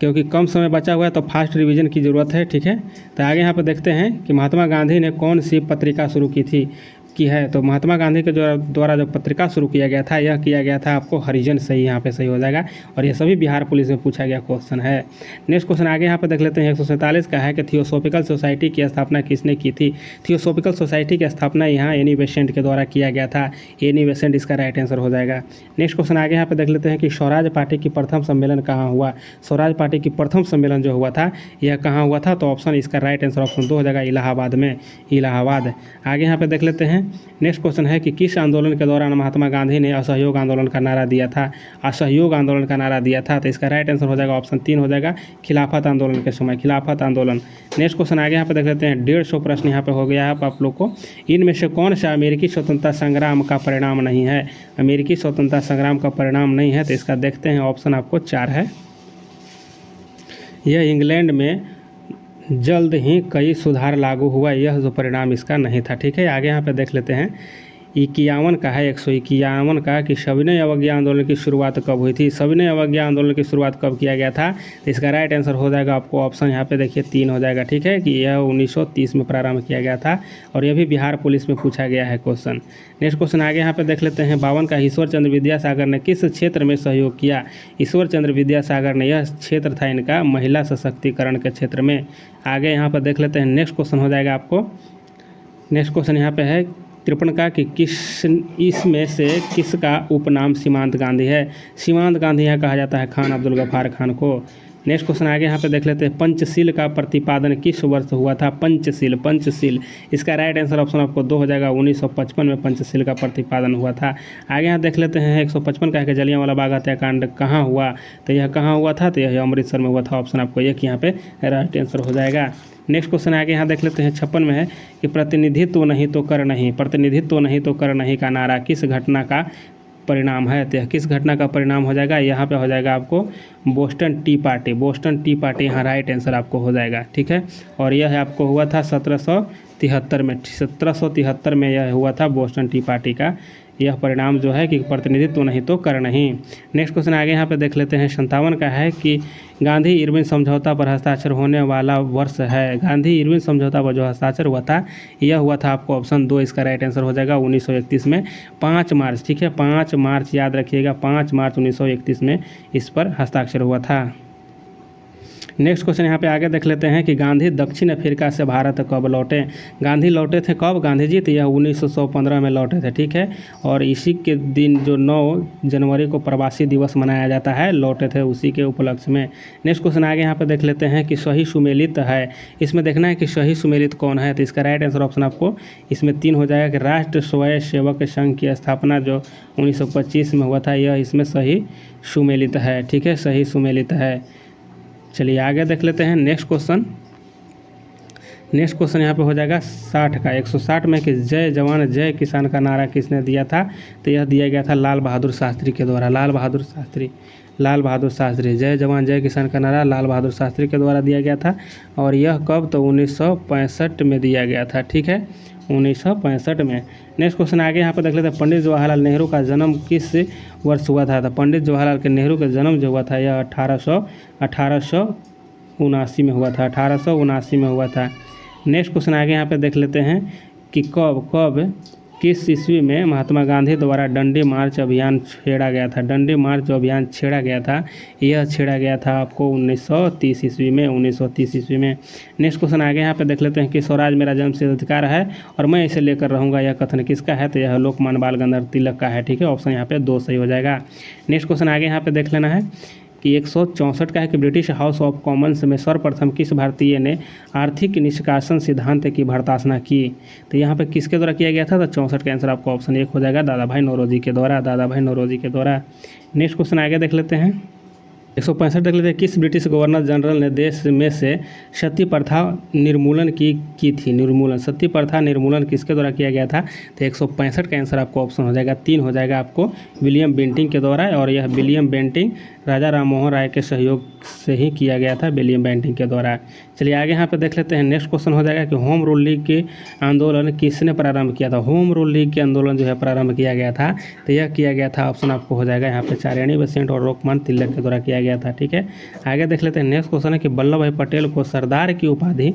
क्योंकि कम समय बचा हुआ है तो फास्ट रिवीजन की ज़रूरत है। ठीक है, तो आगे यहाँ पे देखते हैं कि महात्मा गांधी ने कौन सी पत्रिका शुरू की है। तो महात्मा गांधी के द्वारा जो पत्रिका शुरू किया गया था, यह किया गया था आपको हरिजन। सही यहाँ पे सही हो जाएगा, और यह सभी बिहार पुलिस में पूछा गया क्वेश्चन है। नेक्स्ट क्वेश्चन आगे यहाँ पे देख लेते हैं, 147 का है कि थियोसॉफिकल सोसाइटी की स्थापना किसने की थी। थियोसॉफिकल सोसाइटी की स्थापना यहाँ एनी बेसेंट के द्वारा किया गया था। एनी बेसेंट इसका राइट आंसर हो जाएगा। नेक्स्ट क्वेश्चन आगे यहाँ पे देख लेते हैं कि स्वराज पार्टी की प्रथम सम्मेलन कहाँ हुआ। स्वराज पार्टी की प्रथम सम्मेलन जो हुआ था यह कहाँ हुआ था, तो ऑप्शन इसका राइट आंसर ऑप्शन 2 हो जाएगा, इलाहाबाद में, इलाहाबाद। आगे यहाँ पे देख लेते हैं नेक्स्ट क्वेश्चन है कि किस आंदोलन के दौरान महात्मा गांधी ने असहयोग आंदोलन का नारा दिया था। असहयोग आंदोलन का नारा दिया था, तो इसका राइट आंसर हो जाएगा ऑप्शन 3 हो जाएगा, खिलाफत आंदोलन के समय, खिलाफत आंदोलन। नेक्स्ट क्वेश्चन आगे यहाँ पे देख लेते हैं। 150 प्रश्न यहाँ पे हो गया है आप लोग को। इनमें से कौन सा अमेरिकी स्वतंत्रता संग्राम का परिणाम नहीं है। अमेरिकी स्वतंत्रता संग्राम का परिणाम नहीं है, तो इसका देखते हैं, ऑप्शन आपको 4 है। यह इंग्लैंड में जल्द ही कई सुधार लागू हुआ, यह जो परिणाम इसका नहीं था। ठीक है, आगे यहाँ पे देख लेते हैं। 51 का है, 151 का कि सविनय अवज्ञा आंदोलन की शुरुआत कब हुई थी। सविनय अवज्ञा आंदोलन की शुरुआत कब किया गया था, तो इसका राइट आंसर हो जाएगा आपको ऑप्शन यहाँ पे देखिए 3 हो जाएगा। ठीक है, कि यह 1930 में प्रारंभ किया गया था, और यह भी बिहार पुलिस में पूछा गया है क्वेश्चन। नेक्स्ट क्वेश्चन आगे यहाँ पे देख लेते हैं। 52 का ईश्वर चंद्र विद्यासागर ने किस क्षेत्र में सहयोग किया। ईश्वर चंद्र विद्यासागर ने, यह क्षेत्र था इनका महिला सशक्तिकरण के क्षेत्र में। आगे यहाँ पर देख लेते हैं। नेक्स्ट क्वेश्चन हो जाएगा आपको, नेक्स्ट क्वेश्चन यहाँ पे है 53 का कि इसमें से किसका उपनाम सीमांत गांधी है। सीमांत गांधी यहाँ कहा जाता है खान अब्दुल गफ्फार खान को। नेक्स्ट क्वेश्चन आगे यहाँ पे देख लेते हैं। पंचशील का प्रतिपादन किस वर्ष हुआ था। पंचशील इसका राइट आंसर ऑप्शन आपको 2 हो जाएगा। 1955 में पंचशील का प्रतिपादन हुआ था। आगे यहाँ देख लेते हैं 155 का है कि जलियांवाला बाग हत्याकांड कहाँ हुआ, तो यह कहाँ हुआ था, तो यह अमृतसर में हुआ था। ऑप्शन आपको एक यहाँ पे राइट आंसर हो जाएगा। नेक्स्ट क्वेश्चन आगे यहाँ देख लेते हैं 56 में है कि प्रतिनिधित्व नहीं तो कर नहीं, प्रतिनिधित्व नहीं तो कर नहीं का नारा किस घटना का परिणाम है। तो किस घटना का परिणाम हो जाएगा, यहाँ पे हो जाएगा आपको Boston T party. Boston T party यहाँ राइट आंसर आपको हो जाएगा। ठीक है, और यह आपको हुआ था 1773 में। 1773 में यह हुआ था बोस्टन टी पार्टी का यह परिणाम जो है कि प्रतिनिधित्व नहीं तो कर नहीं। नेक्स्ट क्वेश्चन आगे यहाँ पे देख लेते हैं। 57 का है कि गांधी इरविन समझौता पर हस्ताक्षर होने वाला वर्ष है। गांधी इरविन समझौता पर जो हस्ताक्षर हुआ था, यह हुआ था आपको ऑप्शन 2, इसका राइट आंसर हो जाएगा 1931 में 5 मार्च। ठीक है, 5 मार्च याद रखिएगा, 5 मार्च 1931 में इस पर हस्ताक्षर हुआ था। नेक्स्ट क्वेश्चन यहाँ पे आगे देख लेते हैं कि गांधी दक्षिण अफ्रीका से भारत कब लौटे। गांधी लौटे थे कब गांधी जी, तो यह 1915 में लौटे थे। ठीक है, और इसी के दिन जो 9 जनवरी को प्रवासी दिवस मनाया जाता है, लौटे थे उसी के उपलक्ष्य में। नेक्स्ट क्वेश्चन आगे यहाँ पे देख लेते हैं कि सही सुमेलित है। इसमें देखना है कि सही सुमेलित कौन है, तो इसका राइट आंसर ऑप्शन आपको इसमें 3 हो जाएगा कि राष्ट्र स्वयं सेवक संघ की स्थापना जो 1925 में हुआ था, यह इसमें सही सुमेलित है। ठीक है, सही सुमेलित है। चलिए आगे देख लेते हैं। नेक्स्ट क्वेश्चन यहाँ पे हो जाएगा 60 का, 160 में कि जय जवान जय किसान का नारा किसने दिया था, तो यह दिया गया था लाल बहादुर शास्त्री के द्वारा। लाल बहादुर शास्त्री जय जवान जय किसान का नारा लाल बहादुर शास्त्री के द्वारा दिया गया था, और यह कब, तो 1965 में दिया गया था। ठीक है, 1965 में। नेक्स्ट क्वेश्चन आगे यहाँ पर देख लेते हैं। पंडित जवाहरलाल नेहरू का जन्म किस वर्ष हुआ था। तो पंडित जवाहरलाल के नेहरू का जन्म जो हुआ था, यह 1879 में हुआ था। 1879 में हुआ था। नेक्स्ट क्वेश्चन आगे यहाँ पे देख लेते हैं कि कब किस ईस्वी में महात्मा गांधी द्वारा डंडी मार्च अभियान छेड़ा गया था। डंडी मार्च जो अभियान छेड़ा गया था, यह छेड़ा गया था आपको 1930 ईस्वी में। 1930 ईस्वी में। नेक्स्ट क्वेश्चन आगे यहाँ पे देख लेते हैं कि स्वराज मेरा जन्मसिद्ध अधिकार है और मैं इसे लेकर रहूँगा, यह कथन किसका है, तो यह लोकमान्य बाल गंगाधर तिलक का है। ठीक है, ऑप्शन यहाँ पे 2 सही हो जाएगा। नेक्स्ट क्वेश्चन आगे यहाँ पे देख लेना है कि 164 का है कि ब्रिटिश हाउस ऑफ कॉमन्स में सर्वप्रथम किस भारतीय ने आर्थिक निष्कासन सिद्धांत की भर्त्सना की। तो यहाँ पे किसके द्वारा किया गया था, तो 64 का आंसर आपको ऑप्शन 1 हो जाएगा, दादा भाई नौरोजी के द्वारा। दादा भाई नौरोजी के द्वारा। नेक्स्ट क्वेश्चन आगे देख लेते हैं। 165 देख लेते हैं। किस ब्रिटिश गवर्नर जनरल ने देश में से सती प्रथा निर्मूलन की थी। निर्मूलन, सती प्रथा निर्मूलन किसके द्वारा किया गया था, तो 165 का आंसर आपको ऑप्शन हो जाएगा 3 हो जाएगा आपको, विलियम बेंटिंग के द्वारा। और यह विलियम बेंटिंग राजा राम मोहन राय के सहयोग से ही किया गया था, विलियम बेंटिंग के द्वारा। चलिए आगे यहाँ पे देख लेते हैं। नेक्स्ट क्वेश्चन हो जाएगा कि होम रूल लीग के आंदोलन किसने प्रारंभ किया था। होम रूल लीग के आंदोलन जो है प्रारंभ किया गया था, तो यह किया गया था, ऑप्शन आपको हो जाएगा यहाँ पे चारियानी बेसेंट और लोकमान्य तिलक के द्वारा किया गया था। ठीक है, आगे देख लेते हैं। नेक्स्ट क्वेश्चन है कि वल्लभ भाई पटेल को सरदार की उपाधि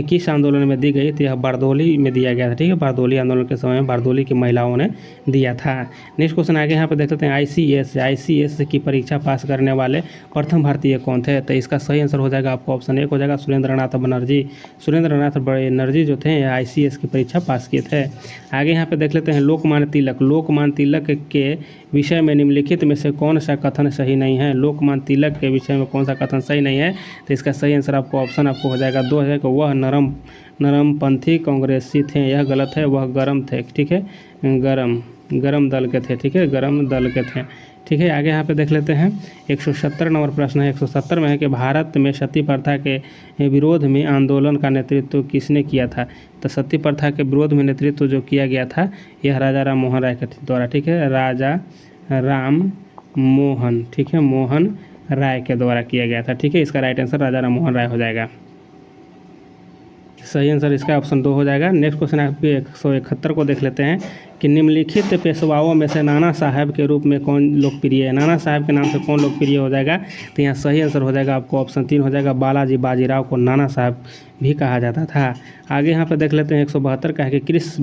किस आंदोलन में दी गई, तो यह बारदोली में दिया गया था। ठीक है, बारदोली आंदोलन के समय में बारदोली की महिलाओं ने दिया था। नेक्स्ट क्वेश्चन आगे यहाँ पे देख लेते हैं। ICS की परीक्षा पास करने वाले प्रथम भारतीय कौन थे, तो इसका सही आंसर हो जाएगा आपको ऑप्शन 1 हो जाएगा, सुरेंद्र नाथ बनर्जी। सुरेंद्र नाथ बनर्जी जो थे यह ICS की परीक्षा पास किए थे। आगे यहाँ पे देख लेते हैं। लोकमान्य तिलक के विषय में निम्नलिखित में से कौन सा कथन सही नहीं है। लोकमान्य तिलक के विषय में कौन सा कथन सही नहीं है, तो इसका सही आंसर आपको ऑप्शन आपको हो जाएगा 2 है कि वह नरमपंथी कांग्रेसी थे, यह गलत है। वह गरम थे, ठीक है, गरम दल के थे, ठीक है, गरम दल के थे, ठीक है। आगे यहाँ पे देख लेते हैं 170 नंबर प्रश्न है। 170 में है कि भारत में सती प्रथा के विरोध में आंदोलन का नेतृत्व किसने किया था। तो सती प्रथा के विरोध में नेतृत्व जो किया गया था यह राजा राम मोहन राय के द्वारा, ठीक है, राजा राम मोहन, ठीक है, मोहन राय के द्वारा किया गया था, ठीक है। इसका राइट आंसर राजा राम मोहन राय हो जाएगा। सही आंसर इसका ऑप्शन 2 हो जाएगा। नेक्स्ट क्वेश्चन आपके 171 को देख लेते हैं कि निम्नलिखित पेशवाओं में से नाना साहब के रूप में कौन लोकप्रिय है। नाना साहब के नाम से कौन लोकप्रिय हो जाएगा, तो यहाँ सही आंसर हो जाएगा आपको ऑप्शन 3 हो जाएगा। बालाजी बाजीराव को नाना साहब भी कहा जाता था। आगे यहाँ पर देख लेते हैं 172 का है कि किस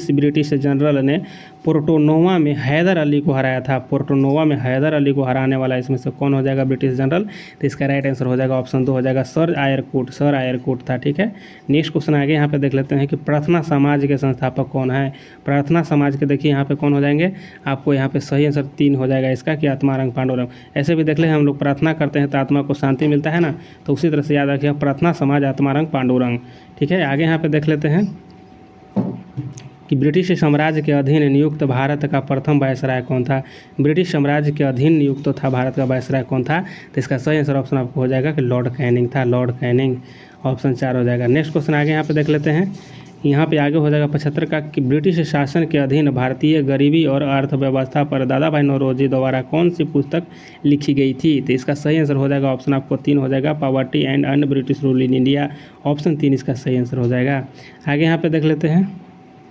ब्रिटिश जनरल ने पोर्टोनोवा में हैदर अली को हराया था। पोर्टोनोवा में हैदर अली को हराने वाला इसमें से कौन हो जाएगा ब्रिटिश जनरल, तो इसका राइट आंसर हो जाएगा ऑप्शन 2 हो जाएगा सर आयरकूट था, ठीक है। नेक्स्ट क्वेश्चन आगे यहाँ पे देख लेते हैं कि प्रार्थना समाज के संस्थापक कौन है। प्रार्थना समाज के देखिए यहाँ पे कौन हो जाएंगे, आपको यहाँ पे सही आंसर 3 हो जाएगा इसका कि आत्मारंग पांडुरंग। ऐसे भी देख ले हम लोग प्रार्थना करते हैं तो आत्मा को शांति मिलता है ना, तो उसी तरह से याद रखिए प्रार्थना समाज आत्मारंग पांडुरंग, ठीक है। आगे यहाँ पे देख लेते हैं कि ब्रिटिश साम्राज्य के अधीन नियुक्त भारत का प्रथम वायसराय कौन था। ब्रिटिश साम्राज्य के अधीन नियुक्त था भारत का वायसराय कौन था, तो इसका सही आंसर ऑप्शन आपको हो जाएगा कि लॉर्ड कैनिंग था, लॉर्ड कैनिंग, ऑप्शन 4 हो जाएगा। नेक्स्ट क्वेश्चन आगे यहाँ पे देख लेते हैं, यहाँ पे आगे हो जाएगा 75 का कि ब्रिटिश शासन के अधीन भारतीय गरीबी और अर्थव्यवस्था पर दादा भाई नौरोजी द्वारा कौन सी पुस्तक लिखी गई थी, तो इसका सही आंसर हो जाएगा ऑप्शन आपको 3 हो जाएगा poverty and un British rule in India, option 3 इसका सही आंसर हो जाएगा। आगे यहाँ पे देख लेते हैं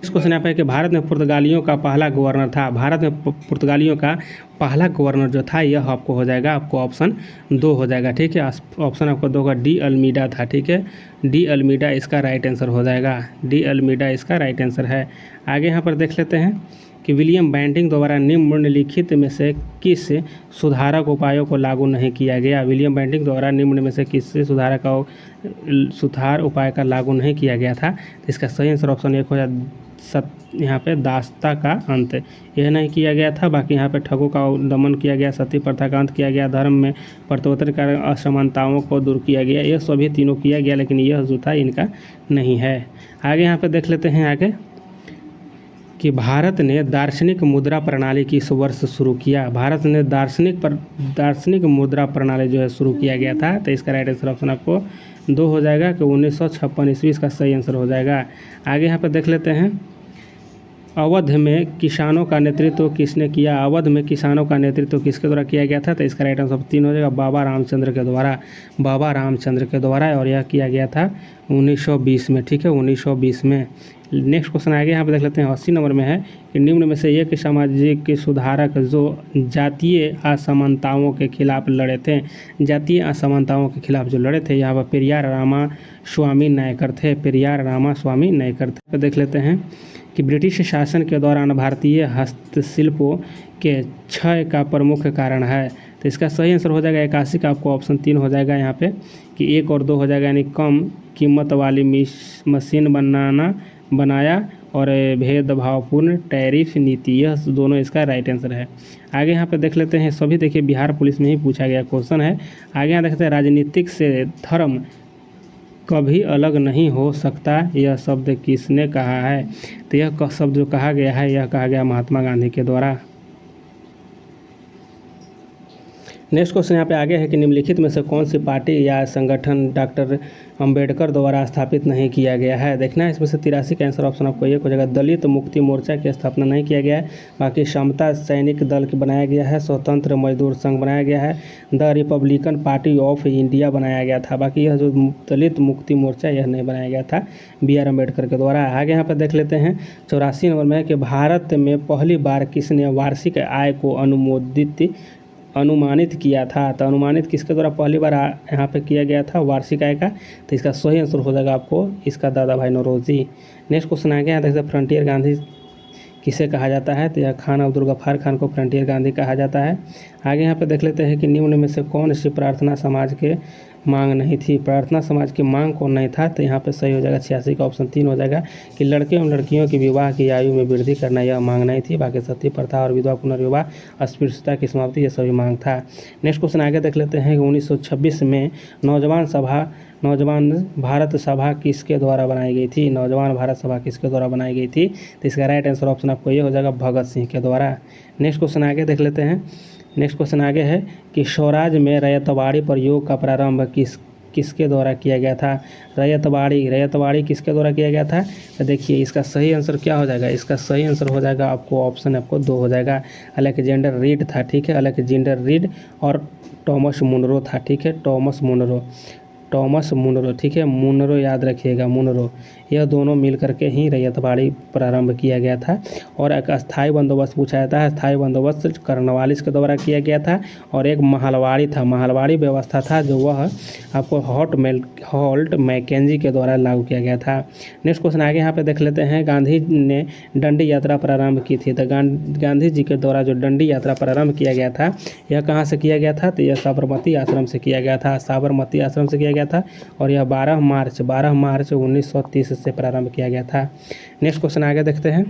इस क्वेश्चन यहाँ पे कि भारत में पुर्तगालियों का पहला गवर्नर था। भारत में पुर्तगालियों का पहला गवर्नर जो था यह आपको हो जाएगा, आपको ऑप्शन 2 हो जाएगा, ठीक है। ऑप्शन आपको 2 का डी अल्मीडा था, ठीक है, डी अल्मीडा इसका राइट आंसर हो जाएगा, डी अल्मीडा इसका राइट आंसर है। आगे यहाँ पर देख लेते हैं कि विलियम बेंटिंक द्वारा निम्नलिखित में से किस सुधारक उपायों को लागू नहीं किया गया। विलियम बेंटिंक द्वारा निम्न में से किस सुधार उपाय का लागू नहीं किया गया था, इसका सही आंसर ऑप्शन 1 हो जाएगा। यहाँ पे दास्ता का अंत यह नहीं किया गया था, बाकी यहाँ पे ठगों का दमन किया गया, सती प्रथा का अंत किया गया, धर्म में परिवर्तन कर असमानताओं को दूर किया गया, यह सभी तीनों किया गया, लेकिन यह जो था इनका नहीं है। आगे यहाँ पे देख लेते हैं आगे कि भारत ने दार्शनिक मुद्रा प्रणाली किस वर्ष शुरू किया। भारत ने दार्शनिक मुद्रा प्रणाली जो है शुरू किया गया था, तो इसका राइट आंसर ऑप्शन आपको 2 हो जाएगा कि 1956 ईस्वी इसका सही आंसर हो जाएगा। आगे यहाँ पर देख लेते हैं अवध में किसानों का नेतृत्व किसने किया। अवध में किसानों का नेतृत्व किसके द्वारा किया गया था, तो इसका राइट आंसर 3 हो जाएगा बाबा रामचंद्र के द्वारा, बाबा रामचंद्र के द्वारा, और यह किया गया था 1920 में, ठीक है, 1920 में। नेक्स्ट क्वेश्चन आगे यहाँ पे देख लेते हैं 80 नंबर में है कि निम्न में से एक सामाजिक सुधारक जो जातीय असमानताओं के खिलाफ लड़े थे, जातीय असमानताओं के खिलाफ जो लड़े थे, यहाँ पर पेरियार रामास्वामी नायकर थे, पेरियार रामास्वामी नायकर थे। देख लेते हैं कि ब्रिटिश शासन के दौरान भारतीय हस्तशिल्पों के क्षय का प्रमुख कारण है, तो इसका सही आंसर हो जाएगा 81 का, आपको ऑप्शन 3 हो जाएगा यहाँ पे कि 1 और 2 हो जाएगा, यानी कम कीमत वाली मशीन बनाया और भेदभावपूर्ण टैरिफ नीति, यह दोनों इसका राइट आंसर है। आगे यहाँ पे देख लेते हैं, सभी देखिए बिहार पुलिस में ही पूछा गया क्वेश्चन है। आगे यहाँ देखते हैं राजनीतिक से धर्म कभी अलग नहीं हो सकता, यह शब्द किसने कहा है, तो यह शब्द जो कहा गया है यह कहा गया महात्मा गांधी के द्वारा। नेक्स्ट क्वेश्चन यहाँ पे आगे है कि निम्नलिखित में से कौन सी पार्टी या संगठन डॉक्टर अंबेडकर द्वारा स्थापित नहीं किया गया है। देखना है इसमें से 83 का आंसर ऑप्शन आपको 1 हो जाएगा। दलित मुक्ति मोर्चा की स्थापना नहीं किया गया है, बाकी समता सैनिक दल बनाया गया है, स्वतंत्र मजदूर संघ बनाया गया है, the Republican party of India बनाया गया था, बाकी यह जो दलित मुक्ति मोर्चा यह नहीं बनाया गया था BR अम्बेडकर के द्वारा। आगे यहाँ पर देख लेते हैं 84 नंबर में है कि भारत में पहली बार किसने वार्षिक आय को अनुमानित किया था, तो अनुमानित किसके द्वारा पहली बार यहाँ पे किया गया था वार्षिक आय का, तो इसका सही आंसर हो जाएगा आपको इसका दादा भाई नौरोजी। नेक्स्ट क्वेश्चन आ गया देखते हैं फ्रंटियर गांधी किसे कहा जाता है, तो यह खान अब्दुल गफ्फार खान को फ्रंटियर गांधी कहा जाता है। आगे यहाँ पे देख लेते हैं कि निम्न में से कौन सी प्रार्थना समाज के मांग नहीं थी। प्रार्थना समाज की मांग कौन नहीं था, तो यहाँ पे सही हो जाएगा 86 का ऑप्शन 3 हो जाएगा कि लड़के एवं लड़कियों की विवाह की आयु में वृद्धि करना यह मांग नहीं थी। बाकी सती प्रथा और विधवा पुनर्विवाह, अस्पृश्यता की समाप्ति, ये सभी मांग था। नेक्स्ट क्वेश्चन आगे देख लेते हैं कि 1926 में नौजवान भारत सभा किसके द्वारा बनाई गई थी। नौजवान भारत सभा किसके द्वारा बनाई गई थी, तो इसका राइट आंसर ऑप्शन आपको ये हो जाएगा भगत सिंह के द्वारा। नेक्स्ट क्वेश्चन आगे देख लेते हैं। नेक्स्ट क्वेश्चन आगे है कि स्वराज में रैयतवाड़ी प्रयोग का प्रारंभ किसके द्वारा किया गया था। रैयतवाड़ी किसके द्वारा किया गया था, तो देखिए इसका सही आंसर क्या हो जाएगा। इसका सही आंसर हो जाएगा आपको ऑप्शन आपको 2 हो जाएगा। अलेक्जेंडर रीड था, ठीक है, अलेक्जेंडर रीड और टॉमस मुनरो था, ठीक है, टॉमस मुनरो, ठीक है, मुनरो याद रखिएगा, मुनरो, यह दोनों मिल करके ही रैयतवाड़ी प्रारंभ किया गया था। और एक अस्थाई बंदोबस्त पूछा जाता है, अस्थाई बंदोबस्त कर्नवालिस के द्वारा किया गया था। और एक महलवाड़ी था, महलवाड़ी व्यवस्था था जो वह आपको हॉल्ट मैकेंजी के द्वारा लागू किया गया था। नेक्स्ट क्वेश्चन आगे यहाँ पे देख लेते हैं। गांधी ने डंडी यात्रा प्रारंभ की थी, तो गांधी जी के द्वारा जो डंडी यात्रा प्रारंभ किया गया था यह कहाँ से किया गया था, तो यह साबरमती आश्रम से किया गया था, साबरमती आश्रम से किया गया था। और यह 12 मार्च 1930 से प्रारंभ किया गया था। नेक्स्ट क्वेश्चन आगे देखते हैं।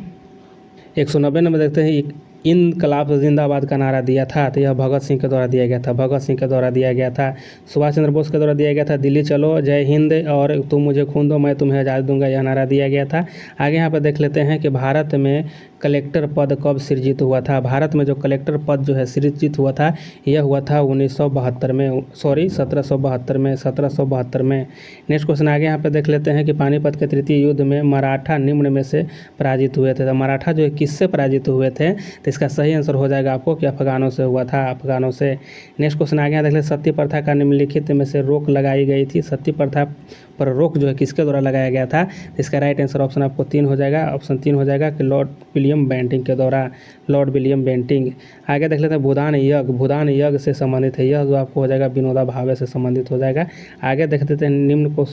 190 नंबर देखते हैं। इनकलाब जिंदाबाद का नारा दिया था, तो यह भगत सिंह के द्वारा दिया गया था, भगत सिंह के द्वारा दिया गया था। सुभाष चंद्र बोस के द्वारा दिया गया था, दिल्ली चलो, जय हिंद और तुम मुझे खून दो मैं तुम्हें आज़ाद दूंगा, यह नारा दिया गया था। आगे यहाँ पर देख लेते हैं कि भारत में कलेक्टर पद कब सृजित हुआ था। भारत में जो कलेक्टर पद जो है सृजित हुआ था यह हुआ था 1772 में। नेक्स्ट क्वेश्चन आगे यहाँ पे देख लेते हैं कि पानीपत के तृतीय युद्ध में मराठा निम्न में से पराजित हुए थे। तो मराठा जो है किससे पराजित हुए थे, तो इसका सही आंसर हो जाएगा आपको कि अफगानों से हुआ था, अफगानों से। नेक्स्ट क्वेश्चन आगे यहाँ देख लेते हैं। सती प्रथा का निम्नलिखित में से रोक लगाई गई थी। सती प्रथा पर रोक जो है किसके द्वारा लगाया गया था, इसका राइट आंसर ऑप्शन आपको 3 हो जाएगा, ऑप्शन 3 हो जाएगा कि लॉर्ड विलियम बेंटिंग के द्वारा, लॉर्ड विलियम बेंटिंग। आगे देख लेते हैं भूदान यज्ञ से संबंधित है, यह जो आपको हो जाएगा विनोबा भावे से संबंधित हो जाएगा। आगे देख लेते हैं निम्न को,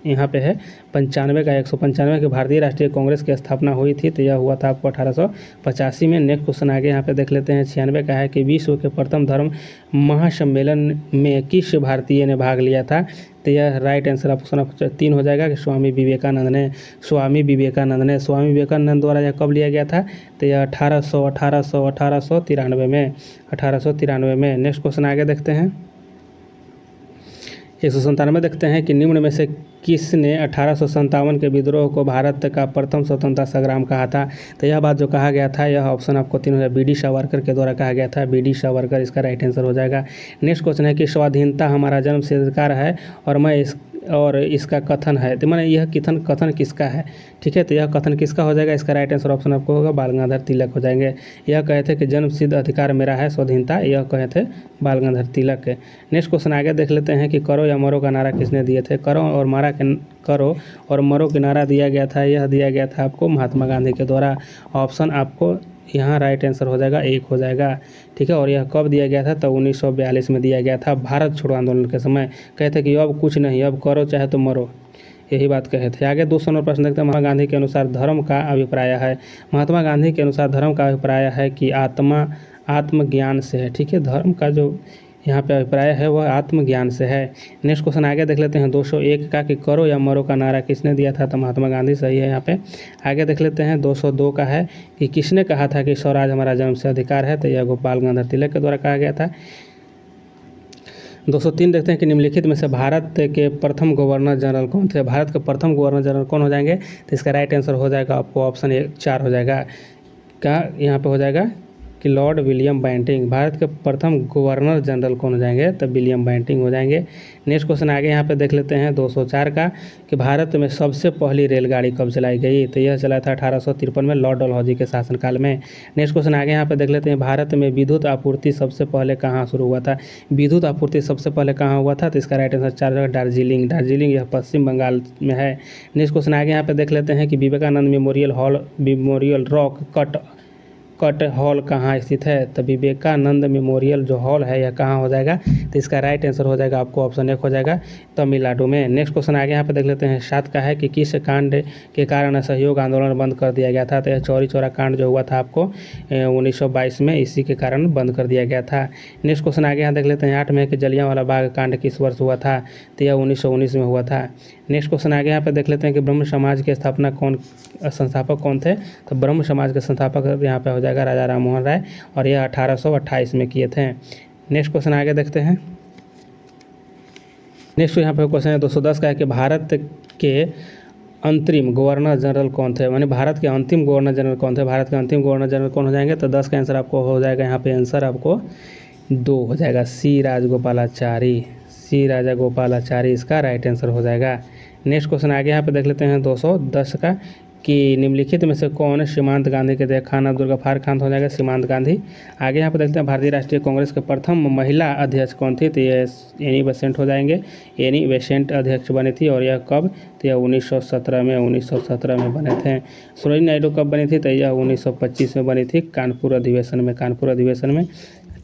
यहाँ पे है 195 की भारतीय राष्ट्रीय कांग्रेस की स्थापना हुई थी, तो यह हुआ था आपको 1885 में। नेक्स्ट क्वेश्चन आगे यहाँ पे देख लेते हैं। 96 का है कि विश्व के प्रथम धर्म महासम्मेलन में किस भारतीय ने भाग लिया था, तो यह राइट आंसर ऑप्शन 3 हो जाएगा कि स्वामी विवेकानंद ने। स्वामी विवेकानंद द्वारा यह कब लिया गया था, तो यह 1893 में। नेक्स्ट क्वेश्चन आगे देखते हैं। 197 देखते हैं कि निम्न में से किसने 1857 के विद्रोह को भारत का प्रथम स्वतंत्रता संग्राम कहा था, तो यह बात जो कहा गया था यह ऑप्शन आपको 3 हो जाएगा, बी डी सावरकर के द्वारा कहा गया था, बी डी सावरकर इसका राइट आंसर हो जाएगा। नेक्स्ट क्वेश्चन है कि स्वाधीनता हमारा जन्म सिद्ध अधिकार है और इसका कथन है, तो मैंने यह कथन किसका है, ठीक है, तो यह कथन किसका हो जाएगा, इसका राइट आंसर ऑप्शन आपको होगा बाल गंगाधर तिलक हो जाएंगे। यह कहे थे कि जन्म सिद्ध अधिकार मेरा है स्वाधीनता, यह कहे थे बाल गंगाधर तिलक। नेक्स्ट क्वेश्चन आगे देख लेते हैं कि करो या मरो का नारा किसने दिए थे। करो और मरो के नारा दिया गया था, यह दिया गया था आपको महात्मा गांधी के द्वारा। ऑप्शन आपको यहाँ राइट आंसर हो जाएगा 1 हो जाएगा, ठीक है। और यह कब दिया गया था, तो 1942 में दिया गया था, भारत छोड़ो आंदोलन के समय। कहते कि अब कुछ नहीं, अब करो चाहे तो मरो, यही बात कहे थे। आगे 200 नंबर प्रश्न देखते हैं। महात्मा गांधी के अनुसार धर्म का अभिप्राय है। महात्मा गांधी के अनुसार धर्म का अभिप्राय है कि आत्मज्ञान से है, ठीक है। धर्म का जो यहाँ पे अभिप्राय है वह आत्मज्ञान से है। नेक्स्ट क्वेश्चन आगे देख लेते हैं। 201 का कि करो या मरो का नारा किसने दिया था, तो महात्मा गांधी सही है यहाँ पे। आगे देख लेते हैं 202 का है कि किसने कहा था कि स्वराज हमारा जन्म से अधिकार है, तो यह बाल गंगाधर तिलक के द्वारा कहा गया था। 203 देखते हैं कि निम्नलिखित में से भारत के प्रथम गवर्नर जनरल कौन थे। भारत के प्रथम गवर्नर जनरल कौन हो जाएंगे, तो इसका राइट आंसर हो जाएगा आपको ऑप्शन 4 हो जाएगा, क्या यहाँ पे हो जाएगा कि लॉर्ड विलियम बेंटिंग। भारत के प्रथम गवर्नर जनरल कौन हो जाएंगे, तो विलियम बेंटिंग हो जाएंगे। नेक्स्ट क्वेश्चन आगे यहाँ पे देख लेते हैं 204 का कि भारत में सबसे पहली रेलगाड़ी कब चलाई गई, तो यह चला था 1853 में लॉर्ड डलहौजी के शासनकाल में। नेक्स्ट क्वेश्चन आगे यहाँ पे देख लेते हैं। भारत में विद्युत आपूर्ति सबसे पहले कहाँ शुरू हुआ था। विद्युत आपूर्ति सबसे पहले कहाँ हुआ था, तो इसका राइट आंसर 4 दार्जिलिंग, यह पश्चिम बंगाल में है। नेक्स्ट क्वेश्चन आगे यहाँ पे देख लेते हैं कि Vivekananda memorial rock cut cut hall कहाँ स्थित है? तो विवेकानंद मेमोरियल जो हॉल है यह कहाँ हो जाएगा? तो इसका राइट आंसर हो जाएगा आपको ऑप्शन 1 हो जाएगा तमिलनाडु में। नेक्स्ट क्वेश्चन आगे यहाँ पे देख लेते हैं। 7 का है कि किस कांड के कारण असहयोग आंदोलन बंद कर दिया गया था? तो यह चौरी चौरा कांड जो हुआ था आपको 1922 में, इसी के कारण बंद कर दिया गया था। नेक्स्ट क्वेश्चन आगे यहाँ देख लेते हैं। 8 में कि जलियांवाला बाग कांड किस वर्ष हुआ था? तो यह 1919 में हुआ था। नेक्स्ट क्वेश्चन आगे यहाँ पे देख लेते हैं कि ब्रह्म समाज के संस्थापक कौन थे? तो ब्रह्म समाज के संस्थापक यहाँ पे हो जाएगा राजा राम मोहन राय, और यह 1828 में किए थे। नेक्स्ट क्वेश्चन आगे देखते हैं। नेक्स्ट यहाँ पे क्वेश्चन है 210 का है कि भारत के अंतरिम गवर्नर जनरल कौन थे? माने भारत के अंतिम गवर्नर जनरल कौन थे? भारत के अंतिम गवर्नर जनरल कौन हो जाएंगे? तो 10 का आंसर आपको हो जाएगा यहाँ पे आंसर आपको 2 हो जाएगा, सी राजगोपालाचारी। सी राजागोपालाचारी इसका राइट आंसर हो जाएगा। नेक्स्ट क्वेश्चन आगे यहाँ पे देख लेते हैं 210 का कि निम्नलिखित में से कौन सीमांत गांधी के खान अब्दुल गफ्फार खान हो जाएगा सीमांत गांधी। आगे यहाँ पे देखते हैं भारतीय राष्ट्रीय कांग्रेस के प्रथम महिला अध्यक्ष कौन थी? तो ये एनी बेसेंट हो जाएंगे। एनी बेसेंट अध्यक्ष बनी थी, और यह कब? तो यह 1917 में बने थे। सरोजिनी नायडू कब बनी थी? तो यह 1925 में बनी थी, कानपुर अधिवेशन में।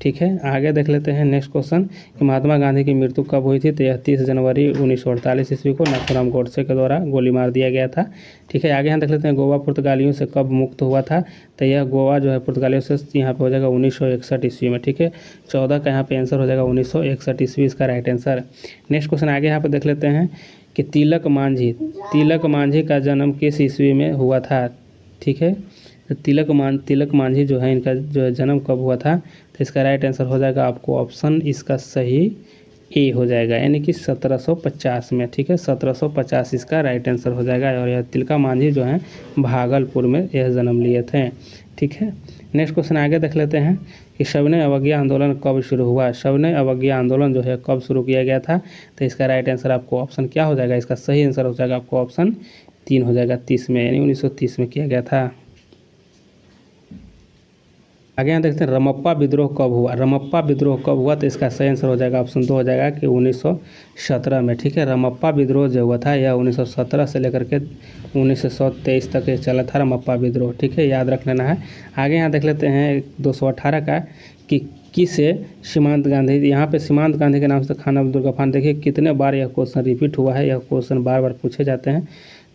ठीक है, आगे देख लेते हैं नेक्स्ट क्वेश्चन कि महात्मा गांधी की मृत्यु कब हुई थी? तो यह 30 जनवरी 1948 ईस्वी को नाथूराम गोडसे के द्वारा गोली मार दिया गया था। ठीक है, आगे यहाँ देख लेते हैं गोवा पुर्तगालियों से कब मुक्त हुआ था? तो यह गोवा जो है पुर्तगालियों से यहाँ पे हो जाएगा 1961 ईस्वी में। ठीक है, 14 का यहाँ पे आंसर हो जाएगा 1961 ईस्वी इसका राइट आंसर। नेक्स्ट क्वेश्चन आगे यहाँ पे देख लेते हैं कि तिलक मांझी का जन्म किस ईस्वी में हुआ था? ठीक है, तो तिलक मांझी जो है इनका जो है जन्म कब हुआ था? तो इसका राइट आंसर हो जाएगा आपको ऑप्शन इसका सही ए हो जाएगा, यानी कि 1750 में। ठीक है, 1750 इसका राइट आंसर हो जाएगा। और यह तिलका मांझी जो है भागलपुर में यह जन्म लिए थे। ठीक है, नेक्स्ट क्वेश्चन आगे देख लेते हैं कि सविनय अवज्ञा आंदोलन कब शुरू हुआ? सविनय अवज्ञा आंदोलन जो है कब शुरू किया गया था? तो इसका राइट आंसर आपको ऑप्शन क्या हो जाएगा? इसका सही आंसर हो जाएगा आपको ऑप्शन 3 हो जाएगा, 30 में, यानी 1930 में किया गया था। आगे यहाँ देखते हैं रमप्पा विद्रोह कब हुआ? तो इसका सही आंसर हो जाएगा ऑप्शन 2 हो जाएगा कि 1917 में। ठीक है, रमप्पा विद्रोह जो हुआ था यह 1917 से लेकर के 1923 तक ये चला था रमप्पा विद्रोह। ठीक है, याद रख लेना है। आगे यहाँ देख लेते हैं 218 का कि किसे सीमांत गांधी, यहाँ पे सीमांत गांधी के नाम से खान अब्दुल गफ्फार। देखिए कितने बार यह क्वेश्चन रिपीट हुआ है, यह क्वेश्चन बार बार पूछे जाते हैं।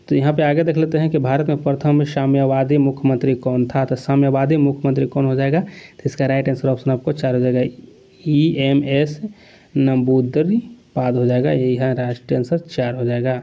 तो यहाँ पे आगे देख लेते हैं कि भारत में प्रथम साम्यवादी मुख्यमंत्री कौन था? तो साम्यवादी मुख्यमंत्री कौन हो जाएगा? तो इसका राइट आंसर ऑप्शन आपको 4 हो जाएगा, EMS नंबूदरीपाद हो जाएगा। यही है राष्ट्रीय आंसर 4 हो जाएगा।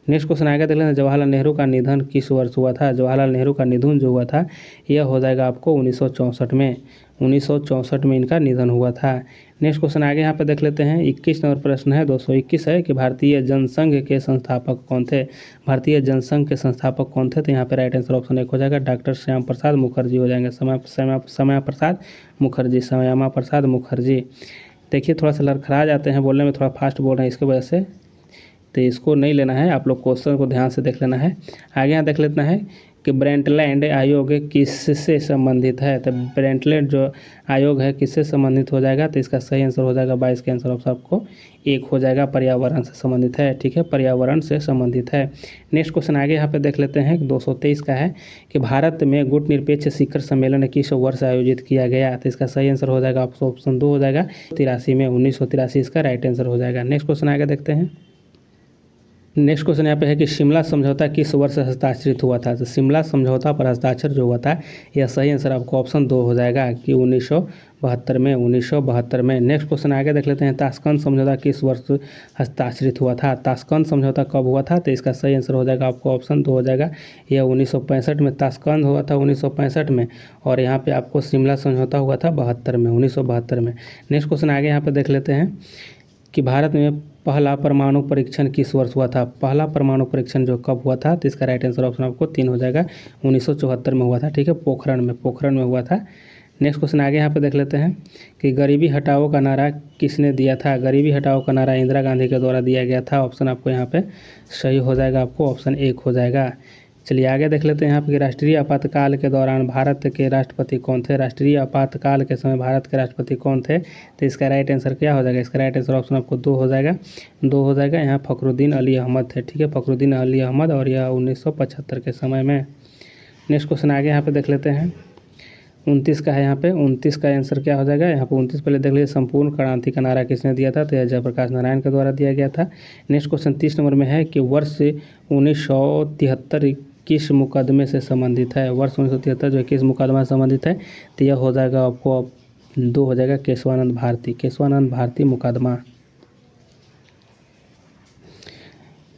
नेक्स्ट क्वेश्चन आगे देख लेते हैं जवाहरलाल नेहरू का निधन किस वर्ष हुआ था? जवाहरलाल नेहरू का निधन जो हुआ था यह हो जाएगा आपको 1964 में इनका निधन हुआ था। नेक्स्ट क्वेश्चन आगे यहाँ पे देख लेते हैं 21 नंबर प्रश्न है 221 है कि भारतीय जनसंघ के संस्थापक कौन थे? भारतीय जनसंघ के संस्थापक कौन थे? तो यहाँ पे राइट आंसर ऑप्शन 1 हो जाएगा, डॉक्टर श्यामा प्रसाद मुखर्जी हो जाएंगे। श्यामा प्रसाद मुखर्जी। देखिए थोड़ा सा लड़खड़ा जाते हैं, बोलने में थोड़ा फास्ट बोल रहे हैं, इसके वजह से तो इसको नहीं लेना है, आप लोग क्वेश्चन को ध्यान से देख लेना है। आगे यहाँ देख लेना है कि ब्रेंटलैंड आयोग किससे संबंधित है? तो ब्रेंटलैंड जो आयोग है किससे संबंधित हो जाएगा? तो इसका सही आंसर हो जाएगा 22 के आंसर ऑप्शन आपको 1 हो जाएगा, पर्यावरण से संबंधित है। ठीक है, पर्यावरण से संबंधित है। नेक्स्ट क्वेश्चन आगे यहाँ पे देख लेते हैं 223 का है कि भारत में गुट निरपेक्ष शिखर सम्मेलन किस वर्ष आयोजित किया गया? तो इसका सही आंसर हो जाएगा आपको ऑप्शन 2 हो जाएगा, 83 में, 1983 इसका राइट आंसर हो जाएगा। नेक्स्ट क्वेश्चन आगे देखते हैं। नेक्स्ट क्वेश्चन यहाँ पे है कि शिमला समझौता किस वर्ष हस्ताक्षरित हुआ था? तो शिमला समझौता पर हस्ताक्षर जो हुआ था यह सही आंसर आपको ऑप्शन 2 हो जाएगा कि 1972 में। नेक्स्ट क्वेश्चन आगे देख लेते हैं ताशकंद समझौता किस वर्ष हस्ताक्षरित हुआ था? ताशकंद समझौता कब हुआ था? तो इसका सही आंसर हो जाएगा आपको ऑप्शन 2 हो जाएगा, यह 1965 में ताशकंद हुआ था 1965 में, और यहाँ पे आपको शिमला समझौता हुआ था 1972 में। नेक्स्ट क्वेश्चन आगे यहाँ पे देख लेते हैं कि भारत में पहला परमाणु परीक्षण किस वर्ष हुआ था? पहला परमाणु परीक्षण जो कब हुआ था? तो इसका राइट आंसर ऑप्शन आपको 3 हो जाएगा, 1974 में हुआ था। ठीक है, पोखरण में हुआ था। नेक्स्ट क्वेश्चन आगे यहाँ पे देख लेते हैं कि गरीबी हटाओ का नारा किसने दिया था? गरीबी हटाओ का नारा इंदिरा गांधी के द्वारा दिया गया था। ऑप्शन आपको यहाँ पे सही हो जाएगा, आपको ऑप्शन 1 हो जाएगा। चलिए आगे देख लेते हैं यहाँ पे राष्ट्रीय आपातकाल के दौरान भारत के राष्ट्रपति कौन थे? राष्ट्रीय आपातकाल के समय भारत के राष्ट्रपति कौन थे? तो इसका राइट आंसर क्या हो जाएगा? इसका राइट आंसर ऑप्शन आपको 2 हो जाएगा, यहाँ फखरुद्दीन अली अहमद थे। ठीक है, फखरुद्दीन अली अहमद, और यह 1975 के समय में। नेक्स्ट क्वेश्चन आगे यहाँ पे देख लेते हैं 29 का है यहाँ पे। 29 का आंसर क्या हो जाएगा? यहाँ पे 29 पहले देख लीजिए, संपूर्ण क्रांति का नारा किसने दिया था? तो यह जयप्रकाश नारायण के द्वारा दिया गया था। नेक्स्ट क्वेश्चन 30 नंबर में है कि वर्ष 1973 किस मुकदमे से संबंधित है? वर्ष 1973 जो है किस मुकदमा से संबंधित है? तो यह हो जाएगा आपको 2 हो जाएगा केशवानंद भारती मुकदमा।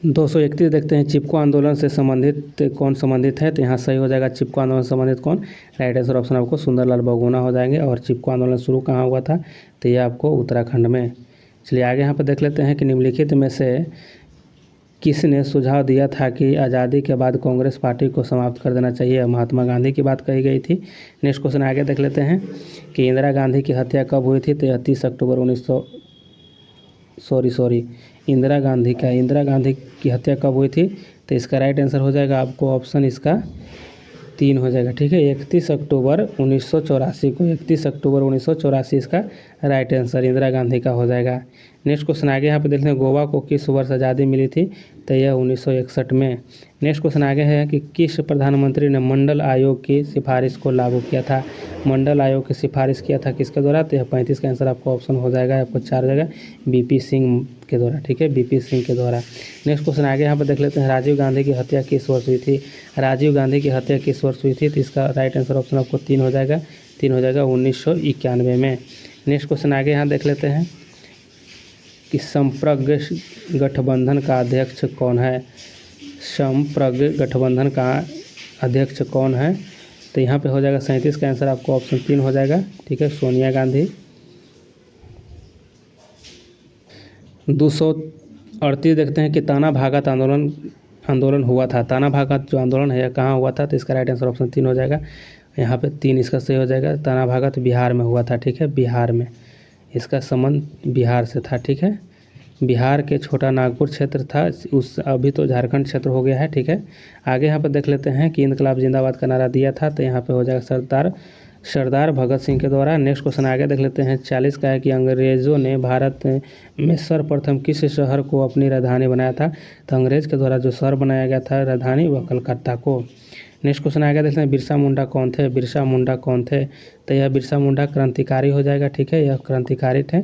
231 देखते हैं, चिपको आंदोलन से संबंधित कौन संबंधित है? तो यहाँ सही हो जाएगा चिपको आंदोलन से संबंधित कौन? राइट आंसर ऑप्शन आपको सुंदरलाल बहुगुणा हो जाएंगे। और चिपको आंदोलन शुरू कहाँ हुआ था? तो ये आपको उत्तराखंड में। चलिए आगे यहाँ पर देख लेते हैं कि निम्नलिखित में से किसने सुझाव दिया था कि आज़ादी के बाद कांग्रेस पार्टी को समाप्त कर देना चाहिए? महात्मा गांधी की बात कही गई थी। नेक्स्ट क्वेश्चन आगे देख लेते हैं कि इंदिरा गांधी की हत्या कब हुई थी? तो 30 अक्टूबर इंदिरा गांधी की हत्या कब हुई थी? तो इसका राइट आंसर हो जाएगा आपको ऑप्शन इसका 3 हो जाएगा। ठीक है, 31 अक्टूबर 1984 को, 31 अक्टूबर 1984 इसका राइट आंसर इंदिरा गांधी का हो जाएगा। नेक्स्ट क्वेश्चन आगे यहाँ पे देखते हैं, गोवा को किस वर्ष आज़ादी मिली थी? तो यह 1961 में। नेक्स्ट क्वेश्चन आगे है कि किस प्रधानमंत्री ने मंडल आयोग की सिफारिश को लागू किया था? मंडल आयोग की सिफारिश किया था किसके द्वारा? तो यह 35 का आंसर आपको ऑप्शन हो जाएगा, आपको 4 जगह बीपी सिंह के द्वारा। ठीक है, बीपी सिंह के द्वारा। नेक्स्ट क्वेश्शन आगे यहाँ पर देख लेते हैं, राजीव गांधी की हत्या किस वर्ष हुई थी? राजीव गांधी की हत्या किस वर्ष हुई थी? तो इसका राइट आंसर ऑप्शन आपको 3 हो जाएगा, 1991 में। नेक्स्ट क्वेश्चन आगे यहाँ देख लेते हैं कि संप्रज्ञ गठबंधन का अध्यक्ष कौन है? संप्रज्ञ गठबंधन का अध्यक्ष कौन है? तो यहाँ पे हो जाएगा 37 का आंसर आपको ऑप्शन 3 हो जाएगा। ठीक है, सोनिया गांधी। 238 देखते हैं कि ताना भागत आंदोलन हुआ था। ताना भागत जो आंदोलन है कहाँ हुआ था? तो इसका राइट आंसर ऑप्शन 3 हो जाएगा। यहाँ पे 3 इसका सही हो जाएगा। ताना भागत बिहार में हुआ था। ठीक है, बिहार में, इसका संबंध बिहार से था। ठीक है, बिहार के छोटा नागपुर क्षेत्र था, उस अभी तो झारखंड क्षेत्र हो गया है। ठीक है, आगे यहाँ पर देख लेते हैं कि इनकलाब जिंदाबाद का नारा दिया था। तो यहाँ पे हो जाएगा सरदार भगत सिंह के द्वारा। नेक्स्ट क्वेश्चन आगे देख लेते हैं, 40 का है कि अंग्रेज़ों ने भारत में सर्वप्रथम किस शहर को अपनी राजधानी बनाया था? तो अंग्रेज़ के द्वारा जो शहर बनाया गया था राजधानी, वह कलकत्ता को। नेक्स्ट क्वेश्चन आगे देखते हैं, बिरसा मुंडा कौन थे? बिरसा मुंडा कौन थे? तो यह बिरसा मुंडा क्रांतिकारी हो जाएगा। ठीक है, यह क्रांतिकारी थे।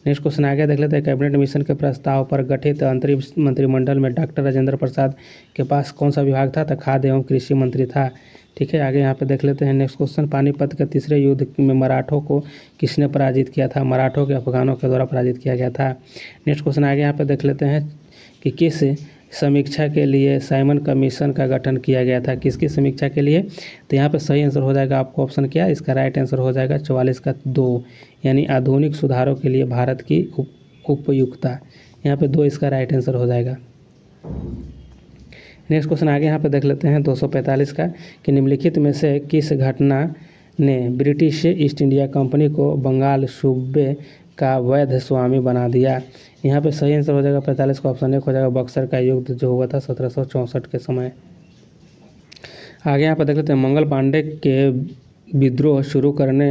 नेक्स्ट क्वेश्चन आगे देख लेते हैं, कैबिनेट मिशन के प्रस्ताव पर गठित अंतरिम मंत्रिमंडल में डॉक्टर राजेंद्र प्रसाद के पास कौन सा विभाग था? तो खाद्य एवं कृषि मंत्री था। ठीक है, आगे यहाँ पे देख लेते हैं नेक्स्ट क्वेश्चन, पानीपत के तीसरे युद्ध में मराठों को किसने पराजित किया था? मराठों के अफगानों के द्वारा पराजित किया गया था। नेक्स्ट क्वेश्चन आगे यहाँ पे देख लेते हैं कि किस समीक्षा के लिए साइमन कमीशन का गठन किया गया था? किसकी समीक्षा के लिए? तो यहाँ पे सही आंसर हो जाएगा आपको ऑप्शन क्या? इसका राइट आंसर हो जाएगा 44 का 2, यानी आधुनिक सुधारों के लिए भारत की उपयुक्तता। यहाँ पे 2 इसका राइट आंसर हो जाएगा। नेक्स्ट क्वेश्चन आगे यहाँ पे देख लेते हैं 245 का कि निम्नलिखित में से किस घटना ने ब्रिटिश ईस्ट इंडिया कंपनी को बंगाल सूबे का वैध स्वामी बना दिया? यहाँ पे सही आंसर हो जाएगा 45 का ऑप्शन 1 हो जाएगा, बक्सर का युद्ध जो हुआ था 1764 के समय। आगे यहाँ पर देख लेते हैं, मंगल पांडे के विद्रोह शुरू करने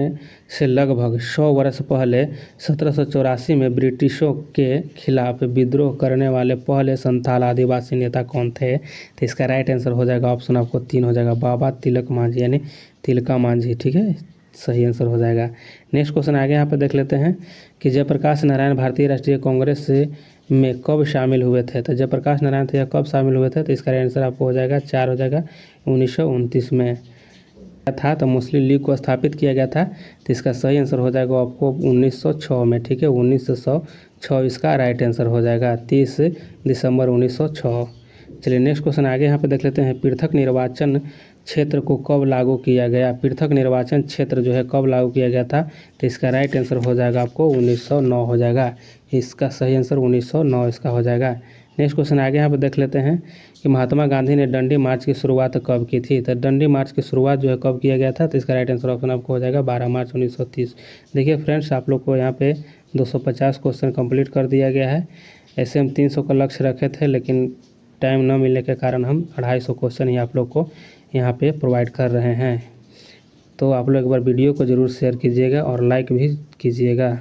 से लगभग 100 वर्ष पहले 1784 में ब्रिटिशों के खिलाफ विद्रोह करने वाले पहले संथाल आदिवासी नेता कौन थे? तो इसका राइट आंसर हो जाएगा ऑप्शन आपको 3 हो जाएगा, बाबा तिलक मांझी, यानी तिलका मांझी। ठीक है, सही आंसर हो जाएगा। नेक्स्ट क्वेश्चन आगे यहाँ पर देख लेते हैं कि जयप्रकाश नारायण भारतीय राष्ट्रीय कांग्रेस में कब शामिल हुए थे? तो जयप्रकाश नारायण थे कब शामिल हुए थे? तो इसका आंसर आपको हो जाएगा 4 हो जाएगा, 1929 में था। तो मुस्लिम लीग को स्थापित किया गया था। तो इसका सही आंसर हो जाएगा आपको 1906 में। ठीक है, 1906 इसका राइट आंसर हो जाएगा, 30 दिसंबर 1906। चलिए नेक्स्ट क्वेश्चन आगे यहाँ पे देख लेते हैं, पृथक निर्वाचन क्षेत्र को कब लागू किया गया? पृथक निर्वाचन क्षेत्र जो है कब लागू किया गया था? तो इसका राइट आंसर हो जाएगा आपको 1909 हो जाएगा, इसका सही आंसर 1909 इसका हो जाएगा। नेक्स्ट क्वेश्चन आगे यहाँ पर देख लेते हैं कि महात्मा गांधी ने डंडी मार्च की शुरुआत कब की थी? तो डंडी मार्च की शुरुआत जो है कब किया गया था? तो इसका राइट आंसर ऑप्शन आपको हो जाएगा 12 मार्च 1930। देखिए फ्रेंड्स, आप लोग को यहाँ पे 250 क्वेश्चन कंप्लीट कर दिया गया है। ऐसे हम 300 का लक्ष्य रखे थे, लेकिन टाइम न मिलने के कारण हम 250 क्वेश्चन ही आप लोग को यहाँ पे प्रोवाइड कर रहे हैं। तो आप लोग एक बार वीडियो को ज़रूर शेयर कीजिएगा और लाइक भी कीजिएगा।